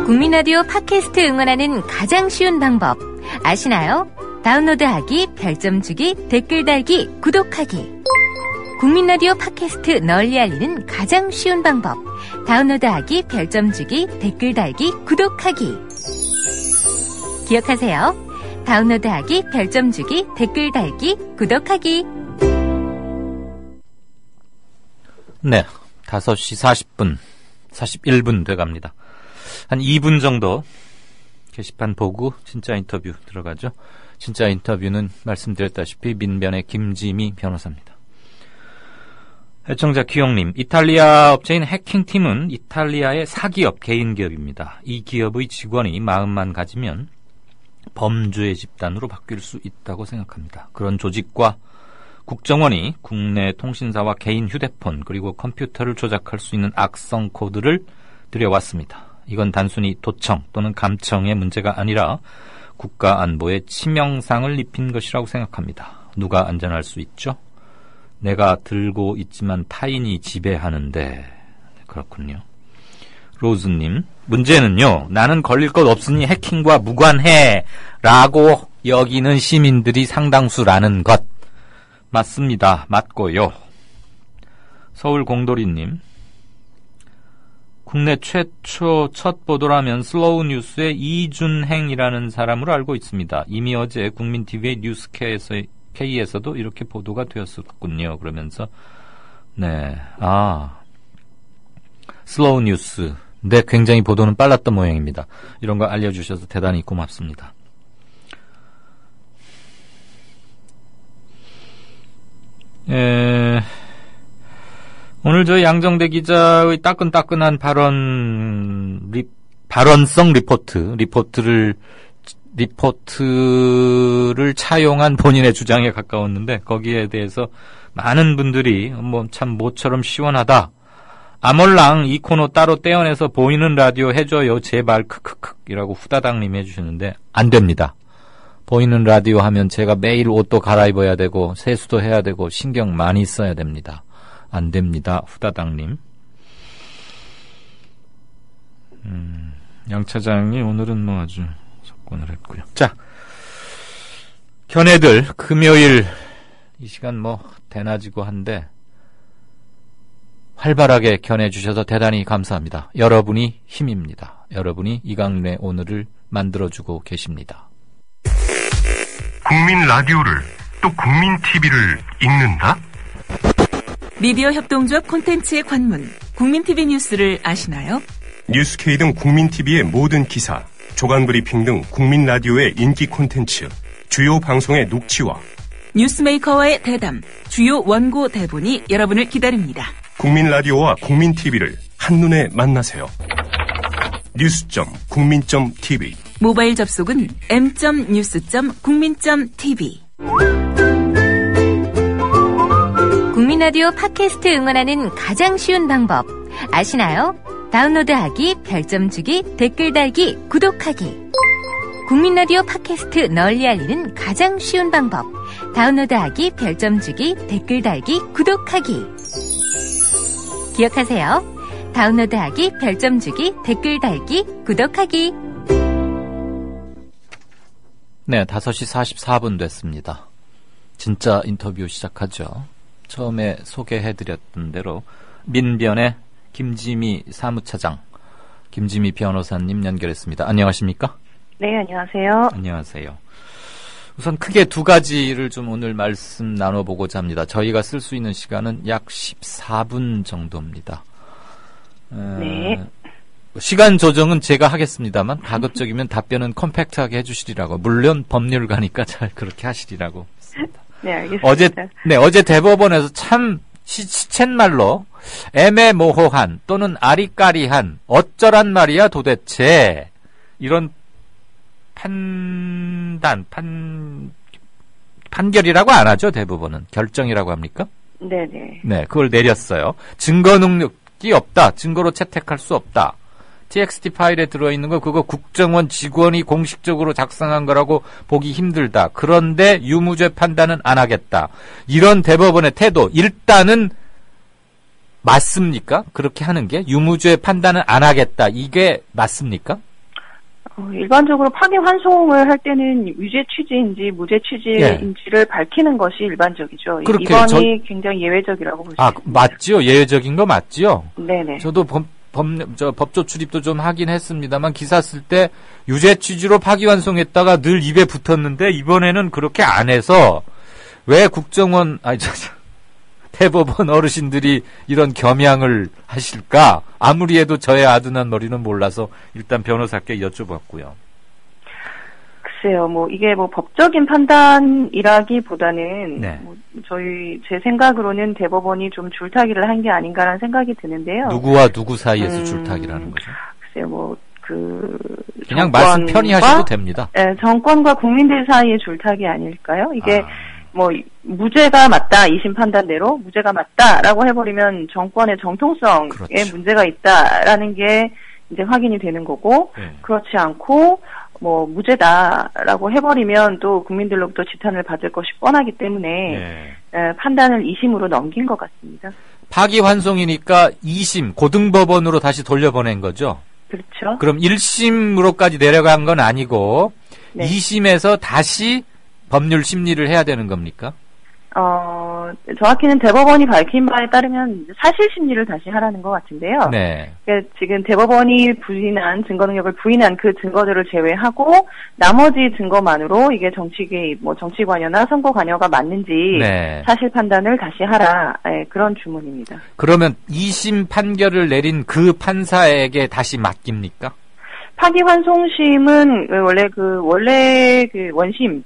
국민라디오 팟캐스트 응원하는 가장 쉬운 방법 아시나요? 다운로드하기, 별점 주기, 댓글 달기, 구독하기. 국민라디오 팟캐스트 널리 알리는 가장 쉬운 방법 다운로드하기, 별점 주기, 댓글 달기, 구독하기. 기억하세요. 다운로드하기, 별점 주기, 댓글 달기, 구독하기. 네, 5시 40분, 41분 돼갑니다. 한 2분 정도 게시판 보고 진짜 인터뷰 들어가죠. 진짜 인터뷰는 말씀드렸다시피 민변의 김지미 변호사입니다. 애청자 기영님, 이탈리아 업체인 해킹팀은 이탈리아의 사기업, 개인기업입니다. 이 기업의 직원이 마음만 가지면 범죄 집단으로 바뀔 수 있다고 생각합니다. 그런 조직과 국정원이 국내 통신사와 개인 휴대폰 그리고 컴퓨터를 조작할 수 있는 악성 코드를 들여왔습니다. 이건 단순히 도청 또는 감청의 문제가 아니라 국가 안보에 치명상을 입힌 것이라고 생각합니다. 누가 안전할 수 있죠? 내가 들고 있지만 타인이 지배하는데. 그렇군요. 로즈님, 문제는요, 나는 걸릴 것 없으니 해킹과 무관해 라고 여기는 시민들이 상당수라는 것. 맞습니다. 맞고요. 서울 공돌이님, 국내 최초 첫 보도라면 슬로우 뉴스의 이준행이라는 사람으로 알고 있습니다. 이미 어제 국민TV의 뉴스K에서도 이렇게 보도가 되었었군요. 그러면서 네, 슬로우 뉴스. 네, 굉장히 보도는 빨랐던 모양입니다. 이런 거 알려주셔서 대단히 고맙습니다. 오늘 저 양정대 기자의 따끈따끈한 발언성 리포트를 차용한 본인의 주장에 가까웠는데 거기에 대해서 많은 분들이 참 모처럼 시원하다. 아몰랑 이 코너 따로 떼어내서 보이는 라디오 해줘요. 제발 크크크이라고 후다닥님이 해주셨는데 안 됩니다. 보이는 라디오 하면 제가 매일 옷도 갈아입어야 되고 세수도 해야 되고 신경 많이 써야 됩니다. 안 됩니다. 후다닥님. 양 차장이 오늘은 아주 접근을 했고요. 자, 견해들 금요일 이 시간 대낮이고 한데 활발하게 견해 주셔서 대단히 감사합니다. 여러분이 힘입니다. 여러분이 이강윤의 오늘을 만들어주고 계십니다. 국민 라디오를 또 국민 TV를 읽는다? 미디어 협동조합 콘텐츠의 관문, 국민TV 뉴스를 아시나요? 뉴스K 등 국민TV의 모든 기사, 조간 브리핑 등 국민 라디오의 인기 콘텐츠, 주요 방송의 녹취와 뉴스메이커와의 대담, 주요 원고 대본이 여러분을 기다립니다. 국민 라디오와 국민 TV를 한눈에 만나세요. news.국민.tv 모바일 접속은 m.news.국민.tv. 국민 라디오 팟캐스트 응원하는 가장 쉬운 방법 아시나요? 다운로드하기, 별점 주기, 댓글 달기, 구독하기. 국민 라디오 팟캐스트 널리 알리는 가장 쉬운 방법. 다운로드하기, 별점 주기, 댓글 달기, 구독하기. 기억하세요. 다운로드하기, 별점 주기, 댓글 달기, 구독하기. 네, 5시 44분 됐습니다. 진짜 인터뷰 시작하죠. 처음에 소개해드렸던 대로 민변의 김지미 사무차장, 김지미 변호사님 연결했습니다. 안녕하십니까? 네, 안녕하세요. 안녕하세요. 우선 크게 두 가지를 좀 오늘 말씀 나눠보고자 합니다. 저희가 쓸 수 있는 시간은 약 14분 정도입니다. 네. 시간 조정은 제가 하겠습니다만 가급적이면 답변은 컴팩트하게 해주시리라고. 물론 법률가니까 잘 그렇게 하시리라고 했습니다. 네, 알겠습니다. 어제 대법원에서 참 시쳇말로 애매모호한 또는 아리까리한 어쩌란 말이야 도대체 이런 판결이라고 안 하죠. 대법원은 결정이라고 합니까? 네네. 네, 그걸 내렸어요. 증거 능력이 없다. 증거로 채택할 수 없다. TXT 파일에 들어있는 거 그거 국정원 직원이 공식적으로 작성한 거라고 보기 힘들다. 그런데 유무죄 판단은 안 하겠다. 이런 대법원의 태도 일단은 맞습니까? 그렇게 하는 게 유무죄 판단은 안 하겠다. 이게 맞습니까? 일반적으로 파기환송을 할 때는 유죄 취지인지 무죄 취지인지를 밝히는 것이 일반적이죠. 이번이 굉장히 예외적이라고 볼 수 있습니다. 맞죠? 예외적인 거 맞죠? 네네. 저도 법조 출입도 좀 하긴 했습니다만 기사 쓸 때 유죄 취지로 파기환송했다가 늘 입에 붙었는데 이번에는 그렇게 안 해서 왜 국정원 대법원 어르신들이 이런 겸양을 하실까? 아무리 해도 저의 아둔한 머리는 몰라서 일단 변호사께 여쭤봤고요. 글쎄요, 이게 법적인 판단이라기보다는 네. 제 생각으로는 대법원이 좀 줄타기를 한 게 아닌가라는 생각이 드는데요. 누구와 누구 사이에서 줄타기라는 거죠? 글쎄요, 그냥 말씀 편히 하셔도 됩니다. 네, 정권과 국민들 사이의 줄타기 아닐까요? 이게 무죄가 맞다, 2심 판단대로 무죄가 맞다라고 해버리면 정권의 정통성에 그렇죠. 문제가 있다라는 게 이제 확인이 되는 거고, 그렇지 않고 무죄다라고 해버리면 또 국민들로부터 지탄을 받을 것이 뻔하기 때문에 판단을 2심으로 넘긴 것 같습니다. 파기환송이니까 2심 고등법원으로 다시 돌려보낸 거죠? 그렇죠. 그럼 1심으로까지 내려간 건 아니고 네. 2심에서 다시 법률 심리를 해야 되는 겁니까? 정확히는 대법원이 밝힌 바에 따르면 사실 심리를 다시 하라는 것 같은데요. 네. 그러니까 지금 대법원이 부인한 증거 능력을 부인한 그 증거들을 제외하고 나머지 증거만으로 이게 정치 개입, 정치 관여나 선거 관여가 맞는지 사실 판단을 다시 하라. 그런 주문입니다. 그러면 2심 판결을 내린 그 판사에게 다시 맡깁니까? 파기환송심은 원래 원심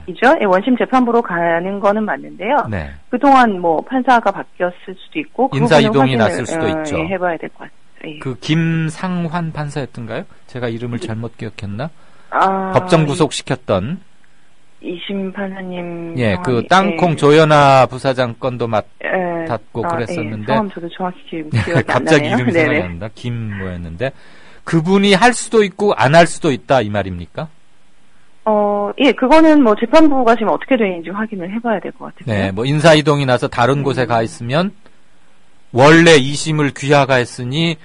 이죠? 원심 재판부로 가는 거는 맞는데요. 네. 그동안 판사가 바뀌었을 수도 있고 인사 이동이 났을 수도 있죠. 해봐야 될 것 같아요. 그 김상환 판사였던가요? 제가 이름을 잘못 기억했나? 법정 구속시켰던 2심 판사님. 그 땅콩 조연아 부사장 건도 맡았고 그랬었는데. 성함 저도 정확히 기억이 안 나네요. 갑자기 이름이 생각이 안 난다. 김 뭐였는데 그분이 할 수도 있고 안 할 수도 있다 이 말입니까? 그거는 재판부가 지금 어떻게 되는지 확인을 해봐야 될 것 같아요. 네, 인사 이동이 나서 다른 곳에 가 있으면 원래 2심을 귀화가했으니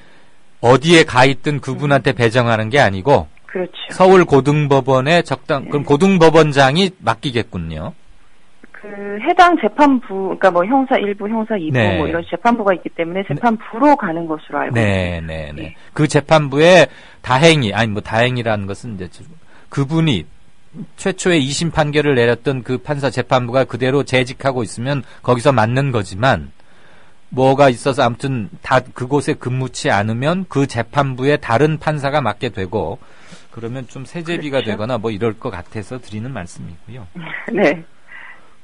어디에 가 있든 그분한테 배정하는 게 아니고 그렇죠. 서울 고등법원에 그럼 고등법원장이 맡기겠군요. 해당 재판부, 그러니까 형사 1부, 형사 2부 이런 재판부가 있기 때문에 재판부로 가는 것으로 알고 있습니다. 네. 그 재판부에 다행이라는 것은 이제 그분이 최초의 2심 판결을 내렸던 그 판사 재판부가 그대로 재직하고 있으면 거기서 맞는 거지만 뭐가 있어서 아무튼 다 그곳에 근무치 않으면 그 재판부에 다른 판사가 맡게 되고 그러면 좀 세제비가 되거나 이럴 것 같아서 드리는 말씀이고요. 네.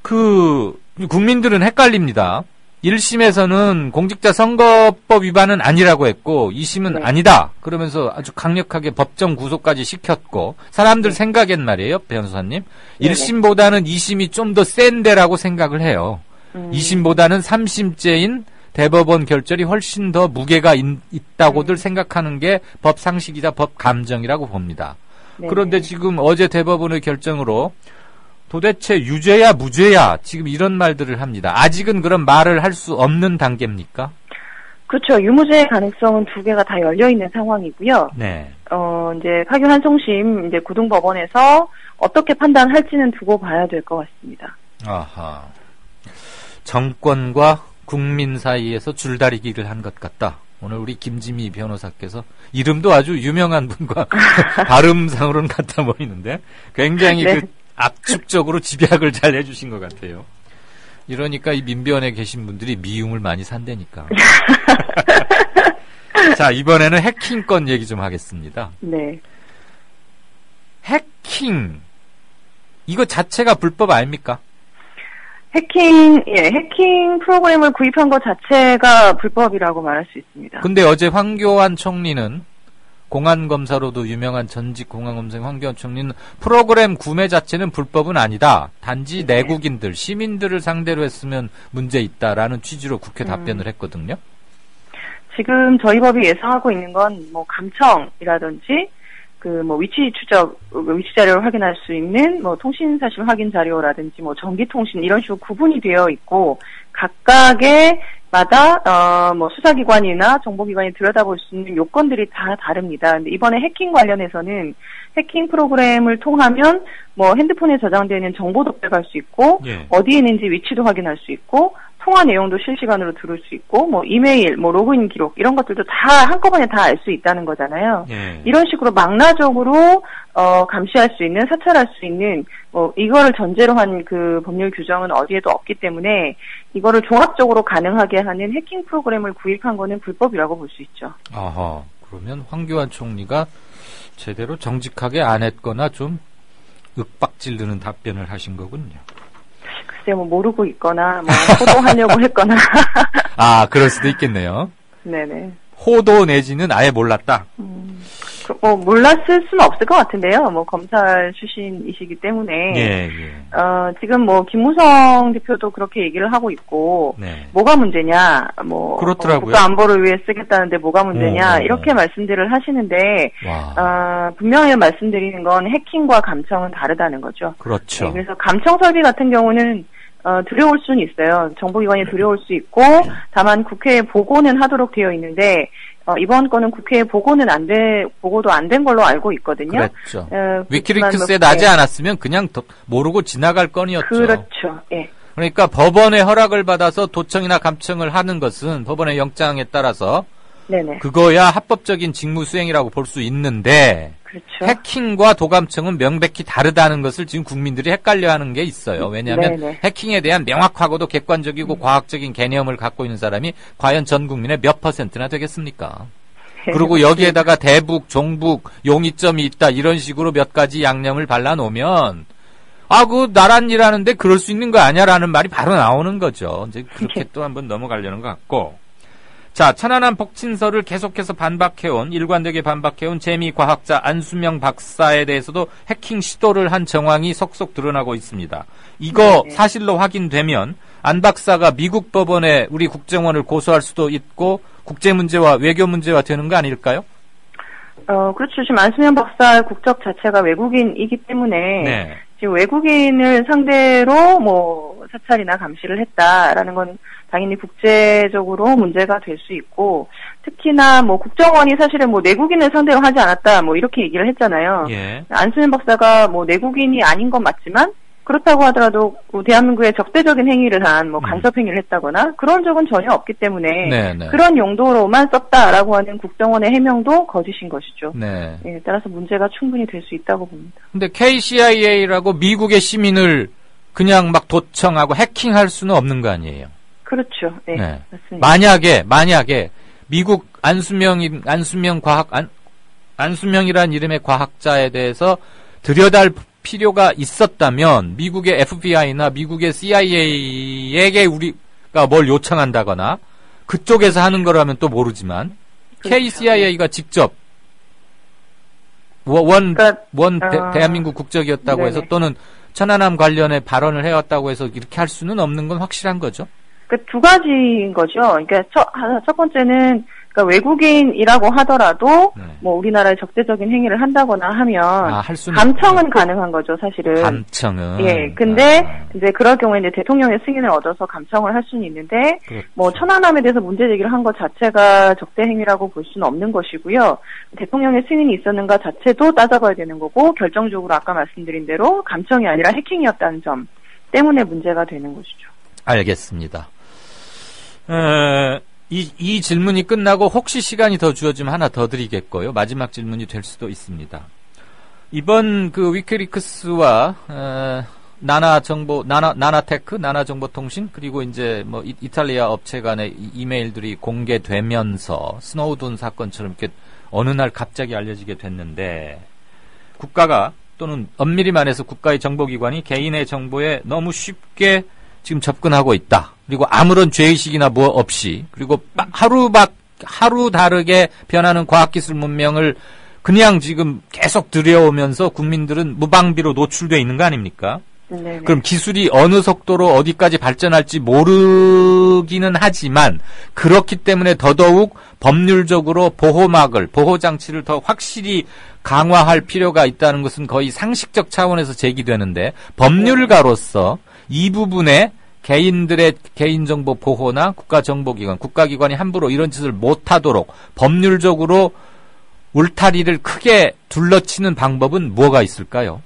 국민들은 헷갈립니다. 1심에서는 공직자 선거법 위반은 아니라고 했고 2심은 네. 아니다. 그러면서 아주 강력하게 법정 구속까지 시켰고 사람들 생각엔 말이에요. 변호사님. 1심보다는 2심이 좀 더 센데라고 생각을 해요. 2심보다는 3심째인 대법원 결절이 훨씬 더 무게가 있다고들 생각하는 게 법상식이자 법감정이라고 봅니다. 그런데 지금 어제 대법원의 결정으로 도대체 유죄야 무죄야 지금 이런 말들을 합니다. 아직은 그런 말을 할 수 없는 단계입니까? 그렇죠. 유무죄의 가능성은 두 개가 다 열려 있는 상황이고요. 네. 이제 파기환송심 이제 구등법원에서 어떻게 판단할지는 두고 봐야 될 것 같습니다. 아하. 정권과 국민 사이에서 줄다리기를 한 것 같다. 오늘 우리 김지미 변호사께서 이름도 아주 유명한 분과 발음상으로는 같아 보이는데 굉장히 네. 압축적으로 집약을 잘 해주신 것 같아요. 이러니까 이 민변에 계신 분들이 미움을 많이 산다니까. 자, 이번에는 해킹건 얘기 좀 하겠습니다. 네. 해킹. 이거 자체가 불법 아닙니까? 해킹 프로그램을 구입한 것 자체가 불법이라고 말할 수 있습니다. 근데 어제 황교안 총리는 공안검사로도 유명한 전직 공안검사 황교안 총리는 프로그램 구매 자체는 불법은 아니다. 단지 내국인들, 시민들을 상대로 했으면 문제 있다라는 취지로 국회 답변을 했거든요. 지금 저희 법이 예상하고 있는 건 뭐 감청이라든지 위치 추적, 위치 자료를 확인할 수 있는 통신 사실 확인 자료라든지 전기 통신 이런 식으로 구분이 되어 있고 각각의 마다 수사기관이나 정보기관이 들여다볼 수 있는 요건들이 다 다릅니다. 근데 이번에 해킹 관련해서는 해킹 프로그램을 통하면 핸드폰에 저장되는 정보도 빼갈 수 있고 어디에 있는지 위치도 확인할 수 있고 통화 내용도 실시간으로 들을 수 있고 이메일, 로그인 기록 이런 것들도 다 한꺼번에 다 알 수 있다는 거잖아요. 이런 식으로 망라적으로 감시할 수 있는, 사찰할 수 있는 이거를 전제로 한 그 법률 규정은 어디에도 없기 때문에 이거를 종합적으로 가능하게 하는 해킹 프로그램을 구입한 거는 불법이라고 볼 수 있죠. 아하. 그러면 황교안 총리가 제대로 정직하게 안 했거나 좀 윽박질르는 답변을 하신 거군요. 글쎄 모르고 있거나 호도하려고 했거나. 아, 그럴 수도 있겠네요. 네네. 호도 내지는 아예 몰랐다. 몰랐을 수는 없을 것 같은데요. 검사 출신이시기 때문에. 지금 김무성 대표도 그렇게 얘기를 하고 있고, 뭐가 문제냐, 그렇더라고요. 국가 안보를 위해 쓰겠다는데 뭐가 문제냐, 이렇게 말씀들을 하시는데, 분명히 말씀드리는 건 해킹과 감청은 다르다는 거죠. 그렇죠. 네, 그래서 감청 설비 같은 경우는 두려울 수는 있어요. 정보기관이 두려울 수 있고, 다만 국회에 보고는 하도록 되어 있는데, 이번 건은 국회에 보고도 안 된 걸로 알고 있거든요. 그렇죠. 위키리크스에 나지 않았으면 그냥 모르고 지나갈 건이었죠. 그렇죠. 예. 그러니까 법원의 허락을 받아서 도청이나 감청을 하는 것은 법원의 영장에 따라서 네네. 그거야 합법적인 직무 수행이라고 볼 수 있는데 그렇죠. 해킹과 도감청은 명백히 다르다는 것을 지금 국민들이 헷갈려하는 게 있어요. 왜냐하면 네네. 해킹에 대한 명확하고도 객관적이고 과학적인 개념을 갖고 있는 사람이 과연 전 국민의 몇 %나 되겠습니까? 그리고 여기에다가 대북, 종북, 용의점이 있다 이런 식으로 몇 가지 양념을 발라놓으면 그 나란 일하는데 그럴 수 있는 거 아니야라는 말이 바로 나오는 거죠. 이제 그렇게 또 한번 넘어가려는 것 같고. 자, 천안함 폭친설을 계속해서 일관되게 반박해온 재미과학자 안수명 박사에 대해서도 해킹 시도를 한 정황이 속속 드러나고 있습니다. 이거 사실로 확인되면 안 박사가 미국 법원에 우리 국정원을 고소할 수도 있고 국제 문제와 외교 문제와 되는 거 아닐까요? 그렇죠. 지금 안수명 박사 국적 자체가 외국인이기 때문에 지금 외국인을 상대로 사찰이나 감시를 했다라는 건 당연히 국제적으로 문제가 될 수 있고 특히나 국정원이 사실은 내국인을 상대로 하지 않았다 이렇게 얘기를 했잖아요. 안수명 박사가 내국인이 아닌 건 맞지만 그렇다고 하더라도 대한민국에 적대적인 행위를 한 간섭 행위를 했다거나 그런 적은 전혀 없기 때문에 그런 용도로만 썼다라고 하는 국정원의 해명도 거짓인 것이죠. 따라서 문제가 충분히 될 수 있다고 봅니다. 근데 KCIA라고 미국의 시민을 그냥 막 도청하고 해킹할 수는 없는 거 아니에요? 그렇죠. 네. 맞습니다. 만약에 미국 안수명이란 이름의 과학자에 대해서 필요가 있었다면 미국의 FBI나 미국의 CIA에게 우리가 뭘 요청한다거나 그쪽에서 하는 거라면 또 모르지만 그렇죠. KCIA가 직접 대한민국 국적이었다고 해서 또는 천안함 관련해 발언을 해왔다고 해서 이렇게 할 수는 없는 건 확실한 거죠? 두 가지인 거죠. 그러니까 첫 번째는 그러니까 외국인이라고 하더라도 뭐 우리나라에 적대적인 행위를 한다거나 하면 감청은 가능한 거죠, 사실은. 감청은. 예. 근데 이제 그럴 경우에 이제 대통령의 승인을 얻어서 감청을 할 수는 있는데 그렇죠. 뭐 천안함에 대해서 문제 제기를 한 것 자체가 적대 행위라고 볼 수는 없는 것이고요. 대통령의 승인이 있었는가 자체도 따져봐야 되는 거고 결정적으로 아까 말씀드린 대로 감청이 아니라 해킹이었다는 점 때문에 문제가 되는 것이죠. 알겠습니다. 이 질문이 끝나고 혹시 시간이 더 주어지면 하나 더 드리겠고요. 마지막 질문이 될 수도 있습니다. 이번 그 위키리크스와 나나테크, 나나정보통신 그리고 이제 뭐 이탈리아 업체 간의 이메일들이 공개되면서 스노우든 사건처럼 이렇게 어느 날 갑자기 알려지게 됐는데 국가가 또는 엄밀히 말해서 국가의 정보기관이 개인의 정보에 너무 쉽게 지금 접근하고 있다. 그리고 아무런 죄의식이나 뭐 없이 그리고 하루 다르게 변하는 과학기술 문명을 그냥 지금 계속 들여오면서 국민들은 무방비로 노출되어 있는 거 아닙니까? 네네. 그럼 기술이 어느 속도로 어디까지 발전할지 모르기는 하지만 그렇기 때문에 더더욱 법률적으로 보호장치를 더 확실히 강화할 필요가 있다는 것은 거의 상식적 차원에서 제기되는데 법률가로서 이 부분에 개인들의 개인정보 보호나 국가기관이 함부로 이런 짓을 못하도록 법률적으로 울타리를 크게 둘러치는 방법은 뭐가 있을까요?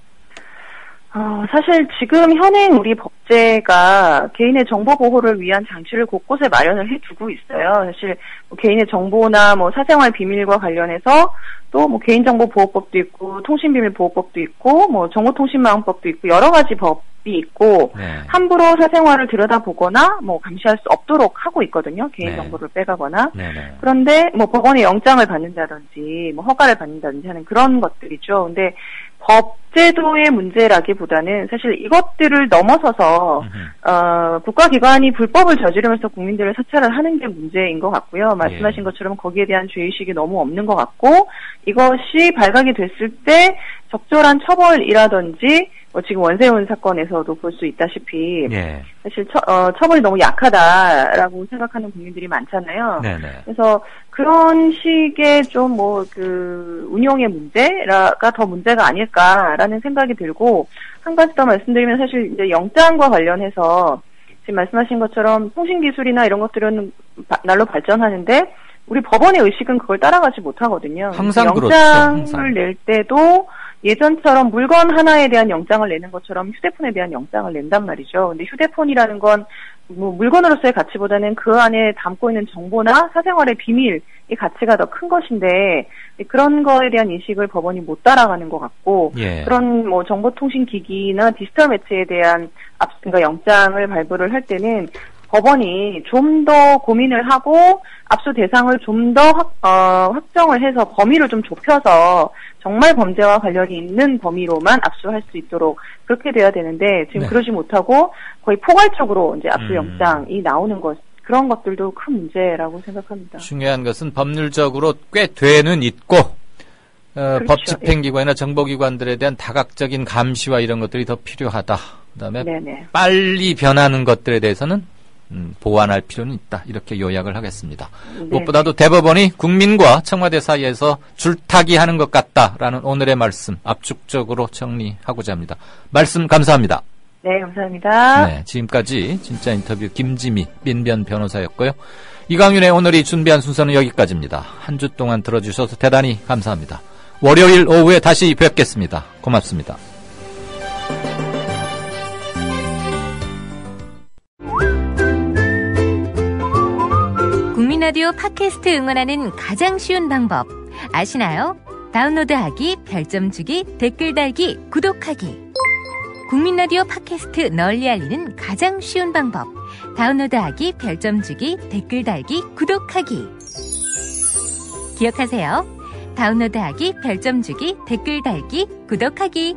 사실 지금 현행 우리 법제가 개인의 정보 보호를 위한 장치를 곳곳에 마련을 해두고 있어요. 사실 뭐 개인의 정보나 뭐 사생활 비밀과 관련해서 또 뭐 개인정보보호법도 있고 통신비밀보호법도 있고 뭐 정보통신망법도 있고 여러 가지 법이 있고 함부로 사생활을 들여다보거나 뭐 감시할 수 없도록 하고 있거든요. 개인정보를 빼가거나. 그런데 뭐 법원의 영장을 받는다든지 뭐 허가를 받는다든지 하는 그런 것들이죠. 근데 법제도의 문제라기보다는 사실 이것들을 넘어서서 국가기관이 불법을 저지르면서 국민들을 사찰을 하는 게 문제인 것 같고요. 말씀하신 것처럼 거기에 대한 죄의식이 너무 없는 것 같고 이것이 발각이 됐을 때 적절한 처벌이라든지 뭐 지금 원세훈 사건에서도 볼 수 있다시피 사실 처벌이 너무 약하다라고 생각하는 국민들이 많잖아요. 그래서 그런 식의 좀 뭐 그 운용의 문제가 더 문제가 아닐까라는 생각이 들고 한 가지 더 말씀드리면 사실 이제 영장과 관련해서 지금 말씀하신 것처럼 통신기술이나 이런 것들은 날로 발전하는데 우리 법원의 의식은 그걸 따라가지 못하거든요. 항상 영장을 그렇죠. 낼 때도 예전처럼 물건 하나에 대한 영장을 내는 것처럼 휴대폰에 대한 영장을 낸단 말이죠. 근데 휴대폰이라는 건 뭐 물건으로서의 가치보다는 그 안에 담고 있는 정보나 사생활의 비밀의 가치가 더 큰 것인데 그런 거에 대한 인식을 법원이 못 따라가는 것 같고 그런 뭐 정보통신기기나 디지털 매체에 대한 그러니까 영장을 발부를 할 때는 법원이 좀 더 고민을 하고 압수 대상을 좀 더 확정을 해서 범위를 좀 좁혀서 정말 범죄와 관련이 있는 범위로만 압수할 수 있도록 그렇게 돼야 되는데 지금 그러지 못하고 거의 포괄적으로 이제 압수 영장이 나오는 것 그런 것들도 큰 문제라고 생각합니다. 중요한 것은 법률적으로 꽤 돼는 있고 그렇죠. 법 집행기관이나 정보기관들에 대한 다각적인 감시와 이런 것들이 더 필요하다. 그다음에 빨리 변하는 것들에 대해서는 보완할 필요는 있다. 이렇게 요약을 하겠습니다. 무엇보다도 대법원이 국민과 청와대 사이에서 줄타기 하는 것 같다라는 오늘의 말씀 압축적으로 정리하고자 합니다. 말씀 감사합니다. 네, 감사합니다. 네, 지금까지 진짜 인터뷰 김지미 민변 변호사였고요. 이강윤의 오늘이 준비한 순서는 여기까지입니다. 한 주 동안 들어주셔서 대단히 감사합니다. 월요일 오후에 다시 뵙겠습니다. 고맙습니다. 국민라디오 팟캐스트 응원하는 가장 쉬운 방법 아시나요? 다운로드하기, 별점 주기, 댓글 달기, 구독하기. 국민라디오 팟캐스트 널리 알리는 가장 쉬운 방법 다운로드하기, 별점 주기, 댓글 달기, 구독하기. 기억하세요. 다운로드하기, 별점 주기, 댓글 달기, 구독하기.